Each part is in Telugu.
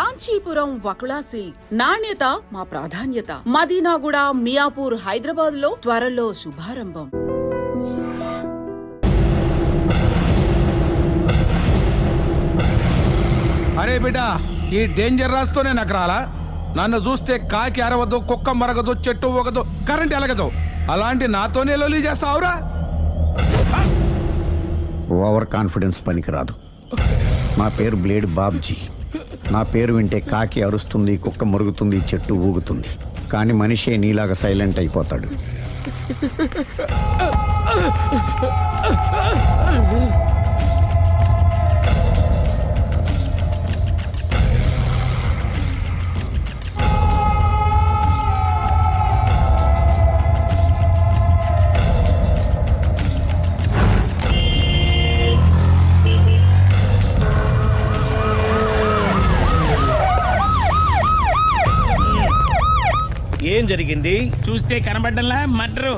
కాంచీపురం వకుళా సిల్క్స్, నాణ్యత మా ప్రాధాన్యత. మదీనాగూడ, మియాపూర్, హైదరాబాద్ లో త్వరలో శుభారంభం. అరే బిడ్డా, ఈ డేంజర్ రాస్తూనే నాకు రాలా? నన్ను చూస్తే కాకి అరవదు, కుక్క మరగదు, చెట్టు ఊగదు, కరెంట్ ఎలగదు. అలాంటి నాతోనే లొల్లి చేస్తావురా? ఓవర్ కాన్ఫిడెన్స్ పనికిరాదు. నా పేరు బ్లేడ్ బాబ్జీ. నా పేరు వింటే కాకి అరుస్తుంది, కుక్క మురుగుతుంది, చెట్టు ఊగుతుంది. కానీ మనిషే నీలాగా సైలెంట్ అయిపోతాడు. ఏం జరిగింది? చూస్తే కనబడ్డంలా మర్డరు.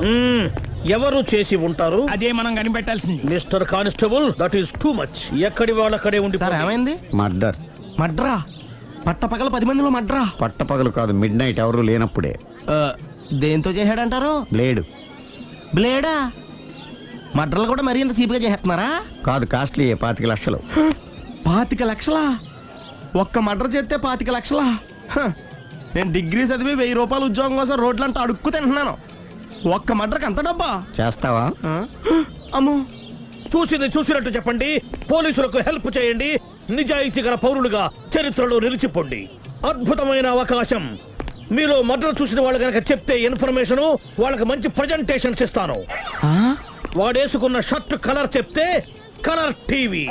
ఎవరు చేసి ఉంటారు? అదే మనం కనిపెట్టాల్సింది. Mister constable, that is too much. ఎక్కడి వాళ్ళక్కడే ఉండి. సార్ ఏమైంది? మర్డర్. మడ్రా? పట్టపగల 10 మందిలో మడ్రా? పట్టపగలు కాదు, మిడ్ నైట్ ఎవరు లేనప్పుడే. దేంతో చేశాడంటారు? బ్లేడ్. బ్లేడా? మడ్రలు కూడా మరీ ఇంత చీప్గా చేస్తున్నారా? కాదు, కాస్ట్లీ 25 లక్షలు. 25 లక్షలా? ఒక్క మడ్ర చేస్తే 25 లక్షలా? నేను డిగ్రీ చదివి 1000 రూపాయలు ఉద్యోగం కోసం రోడ్లంతా అడుక్కు తింటున్నాను. ఒక్క మడ్రకి అంత డబ్బా? చేస్తావా? అమ్మో, చూసింది చూసినట్టు చెప్పండి. పోలీసులకు హెల్ప్ చేయండి. నిజాయితీ గల పౌరులుగా చరిత్రలో నిలిచిపోండి. అద్భుతమైన అవకాశం. మీలో మర్డర్ చూసిన వాళ్ళు కనుక చెప్తే ఇన్ఫర్మేషన్, వాళ్ళకి మంచి ప్రజెంటేషన్స్ ఇస్తాను. వాడేసుకున్న షర్ట్ కలర్ చెప్తే కలర్ టీవీ,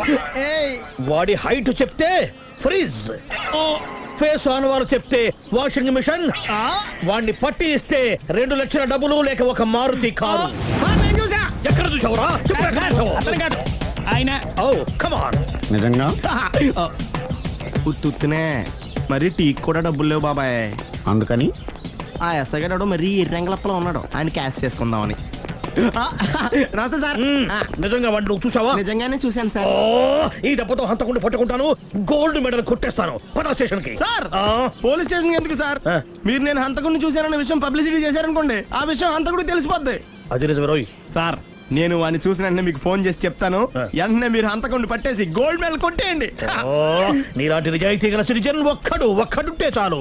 వాడి హైట్ చెప్తే ఫ్రిజ్, ఫేస్ ఆన్ వారు చెప్తే వాషింగ్ మిషన్, వాడిని పట్టి ఇస్తే 2 లక్షల డబ్బులు లేక ఒక మారుతి కారు. ఎక్కడ చూసావురా? అతను కాదు ఆయన. Oh come on. నిజంగా? ఉత్తునే మరి టీకి కూడా డబ్బులు లేవు బాబాయ్. అందుకని ఆ ఎస్ఐ గారు మరీ ఎర్రంగలప్పలో ఉన్నాడు, ఆయన క్యాష్ చేసుకుందామని. నమస్తే సార్. నిజంగా వాడిని నువ్వు చూసావా? నిజంగానే చూశాను సార్. ఈ దెబ్బతో హంతకుండా పట్టుకుంటాను, గోల్డ్ మెడల్ కొట్టేస్తాను. పద స్టేషన్ కి. సార్, పోలీస్ స్టేషన్ ఎందుకు సార్? మీరు నేను హంతకుడిని చూశానన్న విషయం పబ్లిసిటీ చేశారనుకోండి, ఆ విషయం హంతకుడికి తెలిసిపోద్ది. అది నిజమే రోయ్. సార్, నేను వాడిని చూసిన వెంటనే మీకు ఫోన్ చేసి చెప్తాను. వెంటనే మీరు హంతకుడిని పట్టేసి గోల్డ్ మెడల్ కొట్టేయండి. నీలాంటి నిజాయితీ గల సిటిజన్ ఒక్కడుంటే చాలు.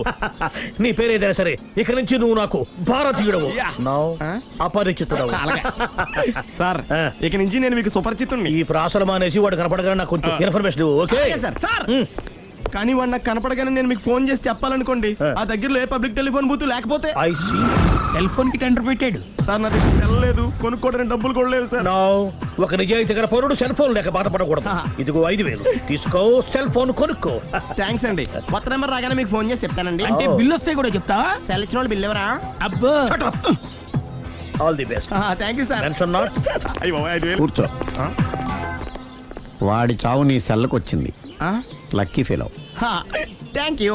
నీ పేరేదైనా సరే, ఇక నుంచి నువ్వు నాకు భారతీయుడవు, అపరిచితుడవు. సార్, ఇక నుంచి నేను మీకు సుపరిచితుడిని. ఈ ప్రాసలు మానేసి వాడు కనపడగానే నాకు కొంచెం ఇన్ఫర్మేషన్. Okay sir. కానీ వాడు నాకు కనపడగానే నేను మీకు ఫోన్ చేసి చెప్పాలనుకోండి, ఆ దగ్గరలో ఏ పబ్లిక్ టెలిఫోన్ బూత్ లేకపోతే. సెల్ ఫోన్ కి టెండర్ పెట్టాడు సార్. నా దగ్గర సెల్ లేదు, కొనుక్కోవడానికి డబ్బులు కూడా లేవు సార్. ఒక నిజాయితీ గల పౌరుడు సెల్ ఫోన్ లేక బాధపడకూడదు. ఇదిగో 5000 తీసుకో, సెల్ ఫోన్ కొనుక్కో. థ్యాంక్స్ అండి. కొత్త నెంబర్ రాగానే మీకు ఫోన్ చేసి చెప్తానండి. అంటే బిల్ వస్తే కూడా చెప్తావా? సెల్ ఇచ్చిన వాళ్ళు బిల్ ఎవరా? అబ్బో, all the best. Thank you sir. Tension not. కూర్చో. వాడి చావు నీ సెల్లకు వచ్చింది. Lucky fellow. Thank you.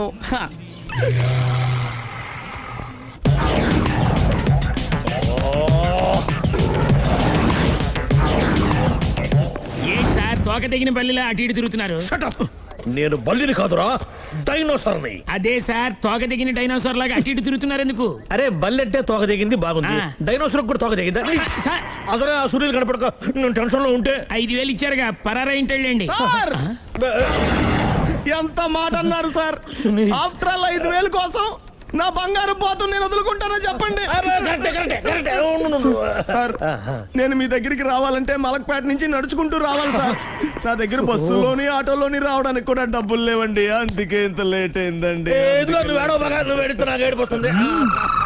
ఏంటి సార్ తోక తెగిన బల్లిలా అటు ఇటు తిరుగుతున్నారు? నేను బల్లిని కాదురా, డైనోసార్ని. అదే సార్, తోక తెగిన డైనోసార్ లాగా అటు ఇటు తిరుగుతున్నారు ఎందుకు? అరే బల్లెట్టే తోక దిగింది బాగుంది, డైనోసార్ కూడా తోక దిగిందా? సార్, అదరే ఆ సూర్యులు కనపడక నేను టెన్షన్ లో ఉంటే 5000 ఇచ్చారుగా, పరారా ఇంటండి. ఎంత మాట అన్నారు సార్? ఆఫ్టర్ ఆల్ 5000 కోసం నా బంగారు పోతు నేను వదులుకుంటానో చెప్పండి సార్. నేను మీ దగ్గరికి రావాలంటే మలక్పేట నుంచి నడుచుకుంటూ రావాలి సార్. నా దగ్గర బస్సులోని ఆటోలోని రావడానికి కూడా డబ్బులు లేవండి, అందుకే ఇంత లేట్ అయిందండి.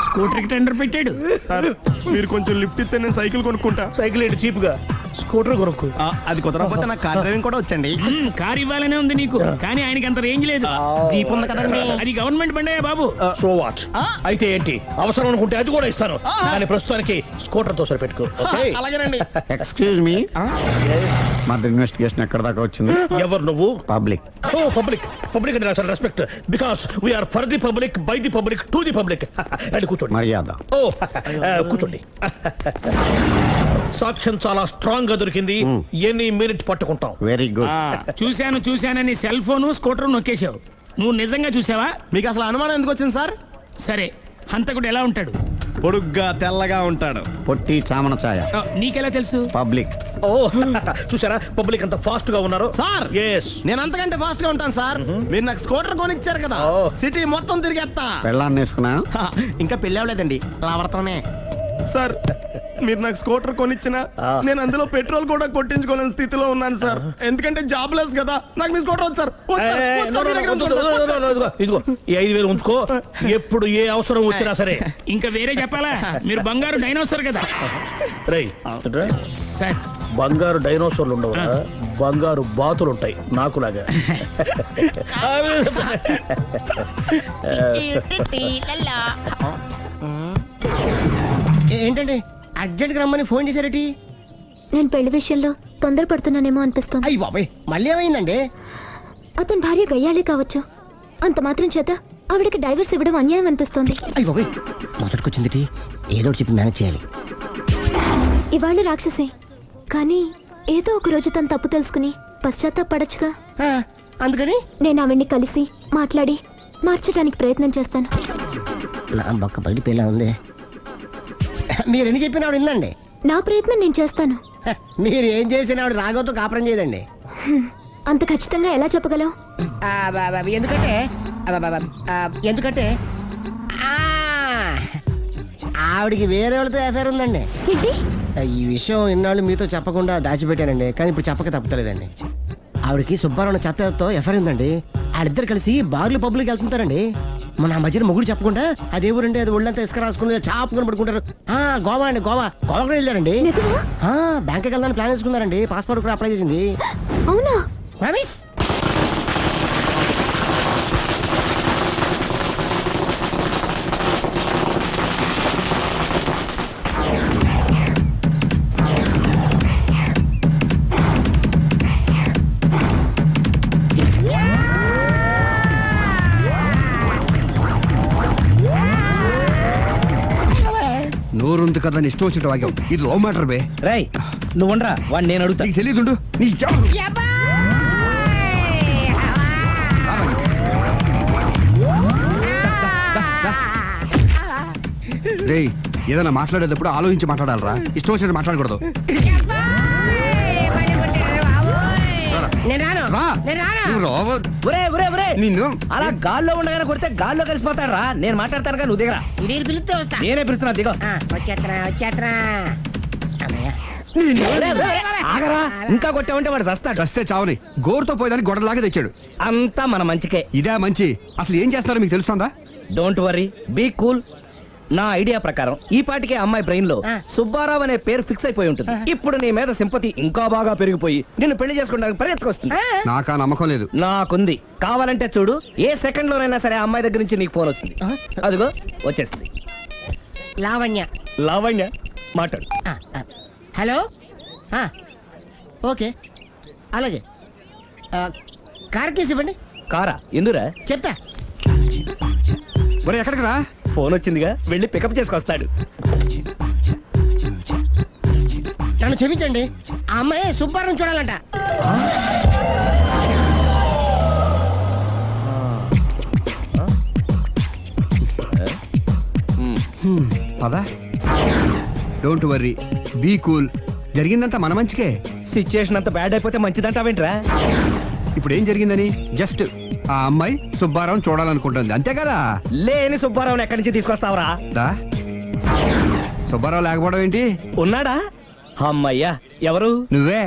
స్కూటర్ కి టెండర్ పెట్టాడు సార్. మీరు కొంచెం లిఫ్ట్ ఇస్తే నేను సైకిల్ కొనుక్కుంటా. సైకిల్ ఏంటి చీప్ గా, స్కూటర్ కొనుక్కు. అది కుదరకపోతే నాకు కార్ డ్రైవింగ్ కూడా వచ్చండి. కార్ ఇవ్వాలనే ఉంది నీకు, కానీ ఆయనకి అంత రేంజ్ లేదు. జీప్ ఉంది కదండి. అది గవర్నమెంట్ బండే బాబు. So what? అయితే ఏంటి, అవసరం అనుకుంటే అది కూడా ఇస్తాను, కానీ ప్రస్తుతానికి స్కూటర్ తో సరిపెట్టుకో. అలాగేనండి. ఎక్స్క్యూజ్ మీ, మర్డర్ ఇన్వెస్టిగేషన్ ఎక్కడ దాకా వచ్చింది? ఎవరు నువ్వు? పబ్లిక్. ఓ పబ్లిక్. పబ్లిక్ అంటే చాలా respect, because we are for the public, by the public, to the public. And కూర్చోండి. మర్యాద. ఓ కూర్చోండి. సాక్ష్యం చాలా స్ట్రాంగ్ గా దొరికింది, ఎన్ని మినిట్ పట్టుకుంటాం. Very good. చూశానని సెల్ ఫోన్ స్కూటర్ నొక్కేశావు. నువ్వు నిజంగా చూసావా? మీకు అసలు అనుమానం ఎందుకు వచ్చింది సార్? సరే, హంతకుడు ఎలా ఉంటాడు? పొడుగ్గా తెల్లగా ఉంటాడు. పొట్టి చామన ఛాయ. నీకెలా తెలుసు? పబ్లిక్. ఓ చూసారా పబ్లిక్ అంత ఫాస్ట్ గా ఉన్నారు. సార్ ఎస్ నేను అంతకంటే ఫాస్ట్ గా ఉంటాను సార్. మీరు నాకు స్కూటర్ కొనిచ్చారు కదా, సిటీ మొత్తం తిరిగేస్తా. పెళ్ళాన్ని వేసుకున్నా. ఇంకా పెళ్ళి అవ్వలేదండి, లావర్తోనే. సార్ మీరు నాకు స్కూటర్ కొనిచ్చిన నేను అందులో పెట్రోల్ కూడా కొట్టించుకోలేని స్థితిలో ఉన్నాను సార్. ఎందుకంటే జాబ్ లెస్ కదా. నాకు మీ స్కూటర్ వద్దు సార్. వద్దు సార్, వద్దు సార్, మీ దగ్గర ఉంచుకోండి సార్. వద్దు సార్. ఇదిగో ఈ 5,000 ఉంచుకో. ఎప్పుడు ఏ అవసరం వచ్చినా సరే. ఇంకా వేరే చెప్పాలా? మీరు బంగారు డైనోసర్ కదా. రేయ్ సార్, బంగారు డైనోసార్లు ఉండవు, బంగారు బాతులు ఉంటాయి నాకులాగా. ఏంటండి అర్జెంట్ గా రమ్మని ఫోన్ చేశారటి? నేను పెళ్లి విషయంలో తొందరపడుతున్నానేమో అనిపిస్తోంది. అయ్యి బాబాయ్, మళ్ళీ ఏమైందండి? అతని భార్య గయ్యాళే కావచ్చు, అంత మాత్రం చేత ఆవిడకి డైవర్స్ ఇవ్వడం అన్యాయం అనిపిస్తోంది. అయ్యి బాబాయ్, మొదటికొచ్చింది ఏదో ఒకటి చెప్పి మేనేజ్ చేయాలి. ఇవాళ రాక్షసే, కానీ ఏదో ఒక రోజు తను తప్పు తెలుసుకుని పశ్చాత్తాపడొచ్చుగా. అందుకని నేను ఆవిడ్ని కలిసి మాట్లాడి మార్చడానికి ప్రయత్నం చేస్తాను. నా బొక్క బయట పిల్ల ఉంది. మీరు ఎన్ని చెప్పిన ఆవిడ ఇందండి. నా ప్రయత్నం నేను చేస్తాను. మీరు ఏం చేసిన ఆవిడ రాగోతో కాపురం చేయదండి. అంత ఖచ్చితంగా ఎలా చెప్పగలవు? ఎందుకంటే ఎందుకంటే ఆవిడికి వేరే వాళ్ళతో ఎఫైర్ ఉందండి. ఏంటి? ఈ విషయం ఇన్నాళ్ళు మీతో చెప్పకుండా దాచిపెట్టానండి, కానీ ఇప్పుడు చెప్పక తప్పలేదండి. ఆవిడకి సుబ్బారావు చెత్తతో ఎఫైర్ ఉందండి. వాళ్ళిద్దరు కలిసి బార్లు పబ్లిక్ వెళ్తుంటారండి. మన ఆ మధ్యన మొగుడు చెప్పకుండా అదే ఊరండి, అది ఒళ్ళంతా ఇసుక రాసుకుని చాపుకొని పడుకుంటారు. గోవా అండి, గోవా కూడా వెళ్ళారండి. నిజమా? బ్యాంక్కి వెళ్దామని ప్లాన్ వేసుకున్నారండి. పాస్పోర్ట్ కూడా అప్లై చేసింది. అవునా? రమేష్ నోరుంది కదా ఇష్టం వచ్చినట్టు వాక్యం. ఇది లవ్ మ్యాటర్ బే. రై నువ్వు ఉండరా, వాడు నేను అడుగుతా. నీకు తెలియదుండు నీ రే. ఏదైనా మాట్లాడేటప్పుడు ఆలోచించి మాట్లాడాలరా, ఇష్టం వచ్చినట్టు మాట్లాడకూడదు. రా. నువ్వు రావ- నిన్ను అలా గాల్లో ఉండగానే కొడితే గాల్లో కలిసిపోతాడు రా. నేను మాట్లాడతాను, నువ్వు దిగరా. మీరు పిలిస్తే వస్తా. నేనే పిలుస్తున్నా, దిగో. వచ్చేత్తరా. ఆగరా, ఇంకా కొట్టామంటే వాడు చస్తాడు. చస్తే చావని గోరుతో పోయేదాన్ని గొడవలాగా తెచ్చాడు. అంతా మన మంచికే. ఇదే మంచి. అసలు ఏం చేస్తారో మీకు తెలుస్తుందా? Don't worry, be cool. నా ఐడియా ప్రకారం ఈ పాటికే అమ్మాయి బ్రెయిన్ లో సుబ్బారావు అనే పేరు ఫిక్స్ అయిపోయి ఉంటుంది. ఇప్పుడు నీ మీద సింపతి ఇంకా బాగా పెరిగిపోయి నిన్ను పెళ్లి చేసుకోవడానికి పరిగెత్తుకొస్తుంది. నాకా నమ్మకం లేదు. నాకుంది. కావాలంటే చూడు, ఏ సెకండ్ లోనైనా సరే అమ్మాయి దగ్గర నుంచి నీకు ఫోన్ వస్తుంది. అదిగో వచ్చేస్తుంది. లావణ్య. లావణ్య మాట్లాడు. హలో. ఓకే, అలాగే. కార్ కేసు ఇవ్వండి. కారా? ఎందురా? చెప్తా. ఒరే ఎక్కడికి రా? ఫోన్ వచ్చిందిగా, వెళ్ళి పికప్ చేసుకొస్తాడు. నన్ను క్షమించండి, ఆ అమ్మాయి సుబ్బారం చూడాలంట. పదా. Don't worry, be cool. జరిగిందంతా మన మంచికే. సిచ్యుయేషన్ అంత బ్యాడ్ అయిపోతే మంచిదంటావేంట్రా? ఇప్పుడు ఏం జరిగిందని జస్ట్ ఆ అమ్మాయి సుబ్బారావు చూడాలనుకుంటుంది, అంతే కదా. లేని సుబ్బారావుని ఎక్కడి నుంచి తీసుకొస్తావరా? దా. సుబ్బారావు లేకపోవడం ఏంటి? ఉన్నాడా? అమ్మయ్యా, ఎవరు? నువ్వే.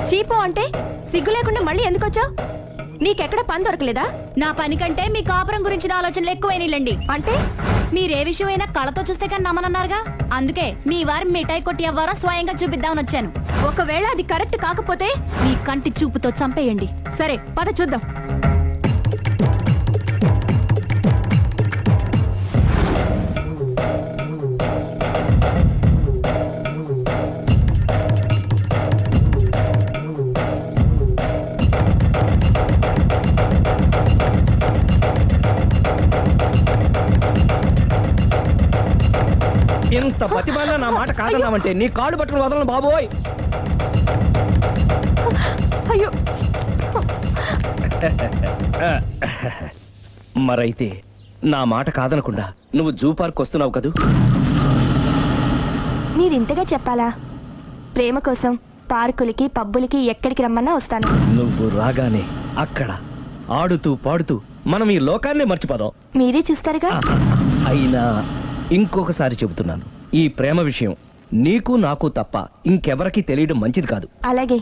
చీపో అంటే సిగ్గు లేకుండా మళ్ళీ ఎందుకు వచ్చావు? నీకెక్కడ పని దొరకలేదా? నా పని కంటే మీ కాపురం గురించిన ఆలోచనలు ఎక్కువైనాయిలండి. అంటే మీరే విషయమైనా కళ్ళతో చూస్తే కానీ నమ్మనన్నారుగా. అందుకే మీ వారి మిఠాయి కొట్టి అవ్వారా స్వయంగా చూపిద్దామని వచ్చాను. ఒకవేళ అది కరెక్ట్ కాకపోతే మీ కంటి చూపుతో చంపేయండి. సరే పద చూద్దాం. ఎంత బతిమాలినా నా మాట కాదన్నామంటే నీ కాళ్ళు పట్టుకుని వదలను బాబోయ్. అయ్యో మరైతే నా మాట కాదనకుండా నువ్వు జూ పార్క్ వస్తున్నావు కదూ? మీరింతగా చెప్పాలా? ప్రేమ కోసం పార్కులకి పబ్బులకి ఎక్కడికి రమ్మన్నా వస్తాను. నువ్వు రాగానే అక్కడ ఆడుతూ పాడుతూ మనం ఈ లోకాన్ని మర్చిపోదాం. మీరే చూస్తారుగా. అయినా ఇంకొకసారి చెబుతున్నాను, ఈ ప్రేమ విషయం నీకు నాకు తప్ప ఇంకెవరికి తెలియడం మంచిది కాదు. అలాగే,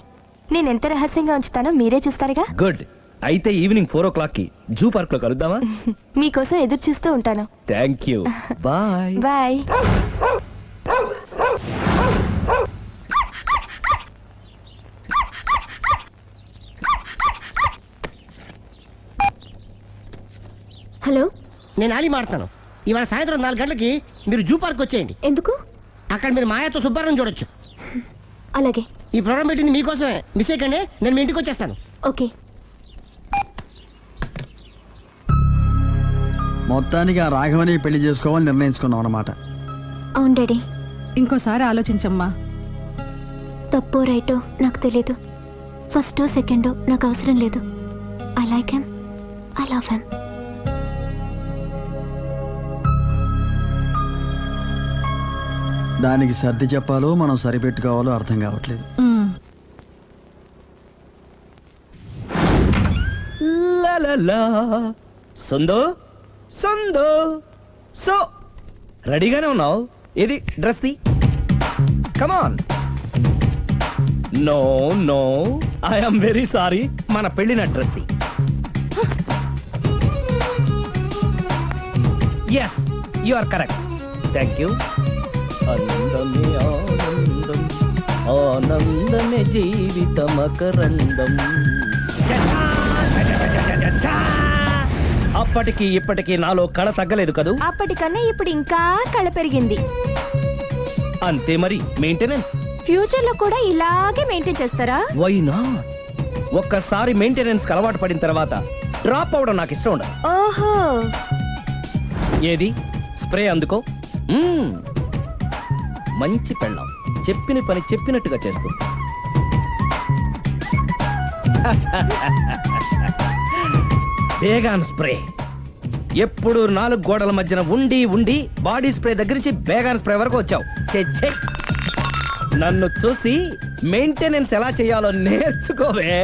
నేనెంత రహస్యంగా ఉంచుతానో మీరే చూస్తారుగా. గుడ్. అయితే ఈవినింగ్ 4 o'clock కి జూ పార్క్ లో కలుద్దామా? మీకోసం ఎదురు చూస్తూ ఉంటాను. Thank you. Bye bye. Hello, నేను ఆలి మాడుతున్నాను. ఇవాళ సాయంత్రం 4 గంటలకి మీరు జూ పార్క్ వచ్చేయండి. ఎందుకు? అక్కడ మీరు మాయాతో సుబ్బారావు చూడొచ్చు. అలాగే. ఈ ప్రోగ్రామ్ పెట్టింది మీకోసమే. మిస్ అయ్యకండి, నేను మీ ఇంటికి వచ్చేస్తాను. ఓకే. మొత్తానికి ఆ రాఘవని పెళ్లి చేసుకోవాలని నిర్ణయించుకున్నాం అన్నమాట. అవును డాడీ. ఇంకోసారి ఆలోచించమ్మా. తప్పో రైటో నాకు తెలీదు. ఫస్టో సెకండో నాకు అవసరం లేదు. I like him, I love him. దానికి సర్ది చెప్పాలో మనం సరిపెట్టుకోవాలో అర్థం కావట్లేదు. సందో సందో సో రెడీగానే ఉన్నావు? ఏది డ్రెస్ ది? Come on. No no, I'm very sorry, మన పెళ్లిన డ్రెస్ ది. Yes, you are correct. Thank you. ఆనందమే ఆనందం, ఆనందమే జీవితమకరందం. అప్పటికి ఇప్పటికి నాలో కళ తగ్గలేదు కదూ? అప్పటికన్నా ఇప్పుడు ఇంకా కళ పెరిగింది. అంతే మరి, మెయింటెనెన్స్. ఫ్యూచర్ లో కూడా ఇలాగే మెయింటైన్ చేస్తారా? Why not? ఒక్కసారి మెయింటెనెన్స్ అలవాటు పడిన తర్వాత డ్రాప్ అవడం నాకు ఇష్టం ఉండదు. ఓహో. ఏది స్ప్రే అందుకో. మంచి పెళ్ళాం, చెప్పిన పని చెప్పినట్టుగా చేస్తూ. Baygon spray. ఎప్పుడు 4 గోడల మధ్యన ఉండి ఉండి బాడీ స్ప్రే దగ్గర నుంచి బేగాన్ స్ప్రే వరకు వచ్చావు. ఛే, నన్ను చూసి మెయింటెనెన్స్ ఎలా చేయాలో నేర్చుకోవే.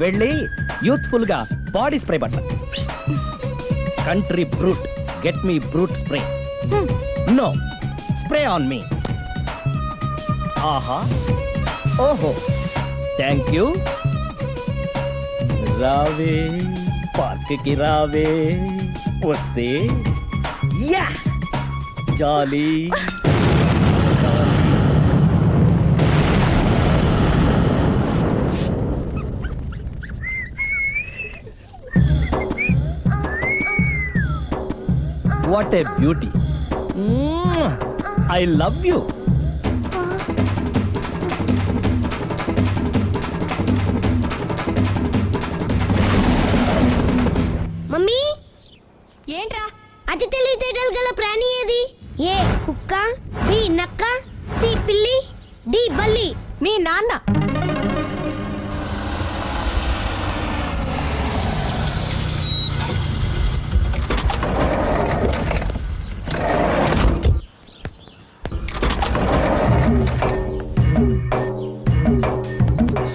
వెళ్ళి యూత్ఫుల్ గా బాడీ స్ప్రే పట్ల. Country brut, get me brut spray. No, spray on me. ఆహా, ఓహో, థ్యాంక్ యూ. రావే పార్క్ కి రావే, వస్తే యా జాలీ. What a beauty. I love you. Mummy, ఏంట్రా? అతి తెలివితేటలు గల ప్రాణి ఏది? ఏ కుక్క, బి నక్క, సి పిల్లి, డి బల్లి. మీ నాన్న.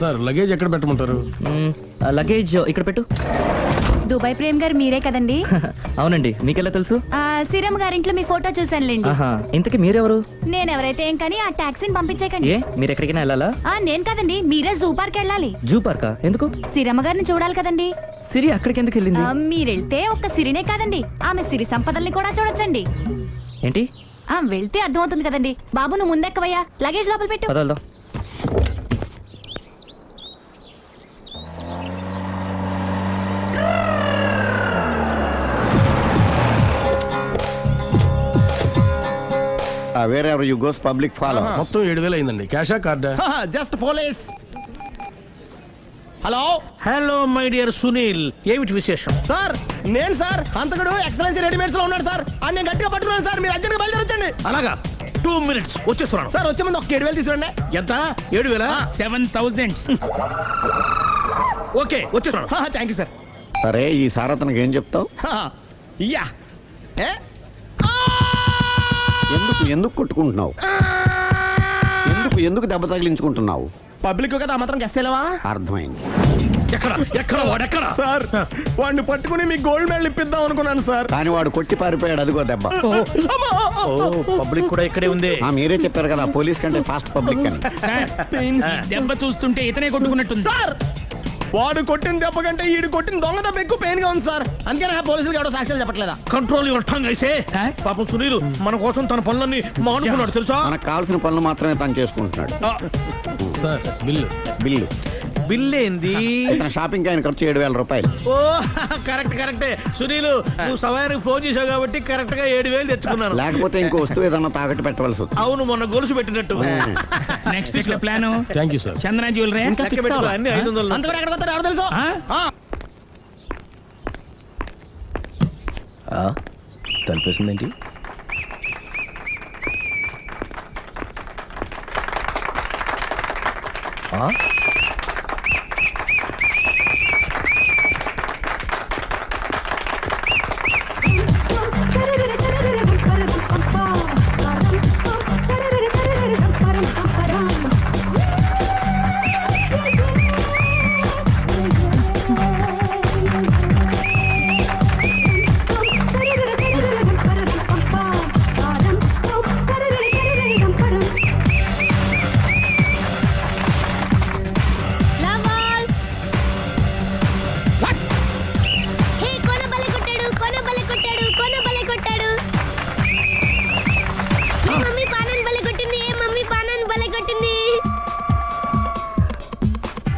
సార్ లగేజ్ ఎక్కడ పెట్టమంటారు? లగేజ్ ఇక్కడ పెట్టు. దుబాయ్ ప్రేమ్ గారు మీరే కదండి? అవునండి, మీకెలా తెలుసు? సిరమ్ గారింట్లో మీ ఫోటో చూసానులేండి. ఆహా, ఇంతకీ మీరెవరు? నేనెవరైతే ఏం కానీ ఆ టాక్సీని పంపించేకండి. ఏ మీరు ఎక్కడికైనా వెళ్ళాలా? నేను కదండి, మీరే జూ పార్క్ వెళ్ళాలి. జూ పార్కా? ఎందుకు? సిరమ్మ గారిని చూడాలి కదండి. సిరి అక్కడికి ఎందుకు వెళ్ళింది? మీరెళ్తే ఒక్క సిరినే కాదండి, ఆమె సిరి సంపదల్ని కూడా చూడొచ్చండి. ఏంటి? వెళ్తే అర్థమవుతుంది కదండి. బాబు నువ్వు ముందెక్కవయ్యా, లగేజ్ లోపల పెట్టు. పదల్దా. Wherever you goes public follow. మొత్తం 7,000 అయిందండి. క్యాషా కార్డా? Just police. Hello hello my dear Sunil, ఏమిటి విశేషం? సార్, నేను సార్ హంతకుడు ఎక్సలెన్సీ రెడీమేడ్స్ లో ఉన్నాడు సార్. అని నేను గట్టిగా పట్టుకున్నాను సార్. మీరు అర్జెంట్ గా బయలుదేరొచ్చండి. అలాగా, 2 minutes వచ్చేస్తున్నాను. సార్ వచ్చే ముందు ఒక 7,000 తీసుకోండి. ఎంత? 7,000? 7,000. ఓకే, వచ్చేస్తున్నాను. Thank you sir. సరే, ఈ సార్ అతనికి ఏం చెప్తావు? యా ఎందుకు కొట్టుకుంటున్నావు? ఎందుకు దెబ్బ తగిలించుకుంటున్నావు? పబ్లిక్ కదా మాత్రం గెస్సేలేవా? అర్థమైంది. ఎక్కడ వాడెక్కడ? సార్, వాడిని పట్టుకుని మీ గోల్డ్ మెడల్ ఇప్పిద్దాం అనుకున్నాను సార్. కానీ వాడు కొట్టి పారిపోయాడు. అదిగో దెబ్బ. పబ్లిక్ కూడా ఇక్కడే ఉంది. మీరే చెప్పారు కదా పోలీస్ కంటే ఫాస్ట్ పబ్లిక్ అని. దెబ్బ చూస్తుంటే ఇతనే కొట్టుకున్నట్టుంది. సార్, వాడు కొట్టిన దెబ్బ కంటే ఈడు కొట్టిన దొంగ దెబ్బ ఎక్కువ పెయిన్ గా ఉంది సార్. అందుకని పోలీసులు ఎవడో సాక్ష్యాలు చెప్పట్లేదా? కంట్రోల్ యువర్ టంగ్ అయితే. పాపం సునీల్ మన కోసం తన పనులన్నీ మానుకున్నాడు తెలుసా? మనకు కావాల్సిన పనులు మాత్రమే తను చేసుకుంటున్నాడు. సార్ బిల్లు బిల్ ఏంది? ఇతను షాపింగ్ ఆయన ఖర్చు 7,000 రూపాయలు. ఓ కరెక్టే సునీల్, నువ్వు సమయానికి ఫోన్ చేసావు కాబట్టి కరెక్ట్ గా 7,000 తెచ్చుకున్నాను. లేకపోతే ఇంకో వస్తువు ఏదన్నా తాకట్టు పెట్టవలసి వస్తుంది. అవును, మొన్న గొలుసు పెట్టినట్టు. Next week plan thank you sir. Chandana jewellery. లెక్క పెట్టుకో, అన్ని 500. అంతవరకు ఎక్కడ పోతారు ఎవరు తెలుసు? తలిపేసిందేంటి?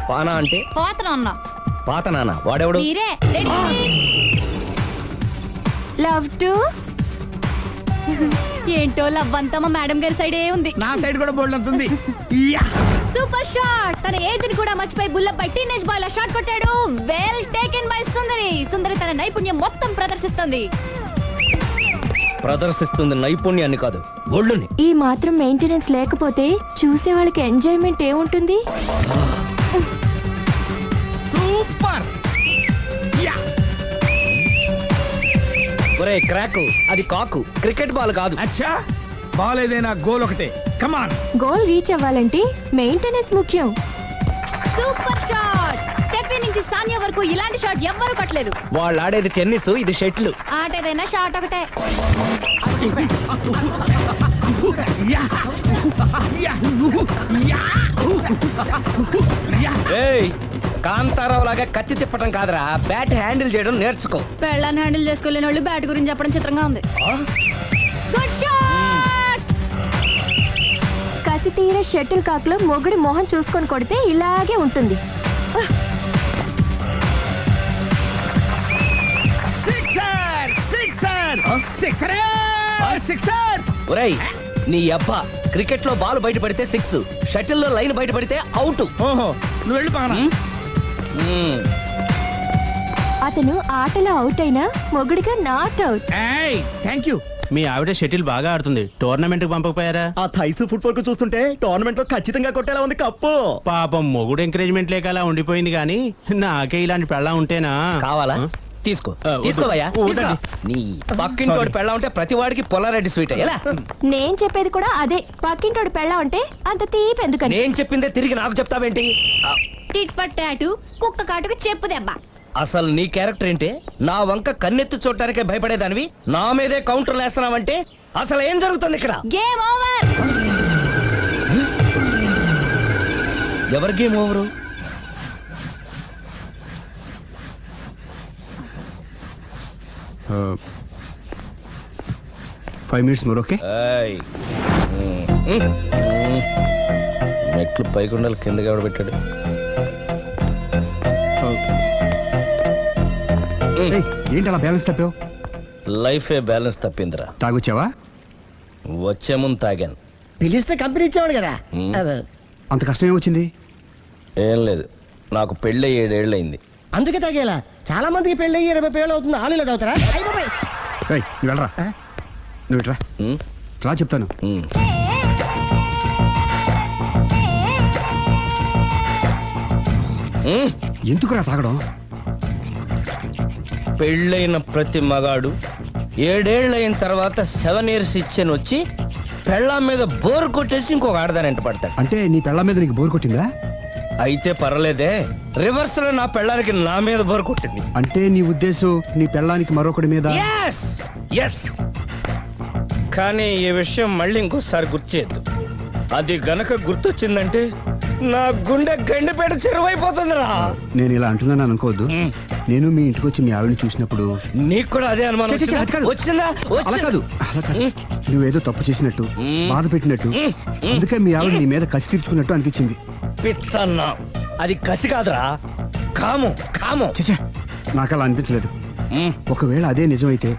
పానా అంటే పాత నాన్న. వాడెవడు? మీరే. లవ్ టు ఏంటో లవ్ అంతా మా మేడం గారి సైడే ఉంది. నా సైడ్ కూడా బోల్డ్ అంతుంది. Super shot. తన ఏజ్ ని కూడా మర్చిపోయి బుల్లపై టీనేజ్ బాయ్ లా షాట్ కొట్టాడు. Well taken by Sundari. Sundari తన నైపుణ్యం మొత్తం ప్రదర్శిస్తుంది నైపుణ్యాన్ని కాదు, ఒళ్ళుని. ఈ మాత్రం మెయింటెనెన్స్ లేకపోతే చూసే వాళ్ళకి ఎంజాయ్మెంట్ ఏముంటుంది? సూపర్. ఒరే క్రాకు, అది కాకు, క్రికెట్ బాల్ కాదు. అచ్చా, బాల్ ఏదైనా గోల్ ఒకటే. కమాన్. గోల్ రీచ్ అవ్వాలంటే మెయింటెనెన్స్ ముఖ్యం. Super shot. స్టెఫీ నుంచి సానియా వరకు ఇలాంటి షాట్ ఎవ్వరూ కొట్టలేదు. వాళ్ళు ఆడేది టెన్నిస్, ఇది షటిల్. ఆట ఏదైనా షాట్ ఒకటే. కాంతారావు లాగా కత్తి తిప్పటం కాదురా, బ్యాట్ హ్యాండిల్ చేయడం నేర్చుకో. పెళ్ళాన్ని హ్యాండిల్ చేసుకోలేని వాళ్ళు బ్యాట్ గురించి చెప్పడం చిత్రంగా ఉంది. Good shot. కసి తీర షటిల్ కాక్ లో మొగుడి మొహం చూసుకొని కొడితే ఇలాగే ఉంటుంది. ఒరేయ్, నీ అబ్బా, క్రికెట్ లో బాల్ బయట పడితే 6, షటిల్ లో లైన్ బయట పడితే అవుట్. ఓహో, నువ్వు వెళ్ళి పానా. అతను ఆటలో అవుట్ అయినా మొగుడిగా నాట్ అవుట్. Thank you. మీ ఆవిడ షటిల్ బాగా ఆడుతుంది, టోర్నమెంట్ కి పంపకపోయారా? ఆ థైసు ఫుట్బాల్ కు చూస్తుంటే టోర్నమెంట్ లో ఖచ్చితంగా కొట్టేలా ఉంది కప్పు. పాపం మొగుడు ఎంకరేజ్మెంట్ లేక అలా ఉండిపోయింది కానీ నాకే ఇలాంటి పెళ్ళ ఉంటేనా. కావాలా? తీసుకో, తీసుకోవయ్యా. నీ పక్కింటోడి పెళ్ళ ఉంటే ప్రతి వాడికి పొలారెడ్డి స్వీట్. ఎలా? నేను చెప్పేది కూడా అదే. పక్కింటోడు పెళ్ళా ఉంటే అంత తీపి ఎందుకని? నేను చెప్పిందే తిరిగి నాకు చెప్తావేంటి? టిట్ పట్ టాటు, కుక్క కాటుకు చెప్పు దెబ్బ. అసలు నీ క్యారెక్టర్ ఏంటి? నా వంక కన్నెత్తి చూడటానికే భయపడేదానివి నా మీదే కౌంటర్లు వేస్తున్నావంటే అసలు ఏం జరుగుతుంది ఇక్కడ? Game over. ఎవరి game over? 5 minutes more, okay? ఏయ్. మెట్లు పైకుండాలి కిందకి ఎవడ పెట్టాడు? ఏయ్, ఏంటి అలా బ్యాలెన్స్ తప్పావు? లైఫే బ్యాలెన్స్ తప్పిందిరా. తాగొచ్చావా? వచ్చే ముందు తాగాను. పిలిస్తే కంపెనీ ఇచ్చేవాడు కదా. అదే. అంత కష్టం ఏమొచ్చింది? ఏం లేదు, నాకు పెళ్ళి 7 ఏళ్ళు అయింది. అందుకే తాగేలా. చాలా మందికి పెళ్ళి 20 ఏళ్ళు అవుతుంది. ఆలు ఇలా తాగుతారా? ఏయ్, నువ్వు వెళ్ళరా. నువ్వు ఇట్రా. రా చెప్తాను. ఎందుకురా తాగడం? పెళ్ళైన ప్రతి మగాడు 7 ఏళ్ళు అయిన తర్వాత 7 years ఇచ్చాను వచ్చి పెళ్ళాం మీద బోరు కొట్టేసి ఇంకొక ఆడదాని పడతాడు. అంటే నీ పెళ్ళ మీద నీకు బోర్ కొట్టిందా? అయితే పర్లేదే, రివర్స్ లో నా పెళ్ళానికి నా మీద బోరు కొట్టింది. అంటే నీ ఉద్దేశం నీ పెళ్ళానికి మరొకటి మీద? Yes! Yes! కానీ ఈ విషయం మళ్ళీ ఇంకోసారి గుర్తు చేయొద్దు. అది గనక గుర్తొచ్చిందంటే నా గుండె గండిపేట చెరువైపోతుందిరా. నేను ఇలా అంటున్నాను అనుకోవద్దు. నేను మీ ఇంటికి వచ్చి మీ ఆవిడని చూసినప్పుడు నీకు కూడా అదే అనుమానం ఛీ, ఛీ, ఛీ, అది కాదు. వచ్చిందా? అలా కాదు, అలా కాదు. నువ్వేదో తప్పు చేసినట్టు, బాధ పెట్టినట్టు, అందుకే మీ ఆవిడ నీ మీద కసి తీర్చుకున్నట్టు అనిపించింది. పిచ్చన్నా, అది కసి కాదురా, కామం. కామం. చచ్చా, నాకు అలా అనిపించలేదు. ఒకవేళ అదే నిజమైతే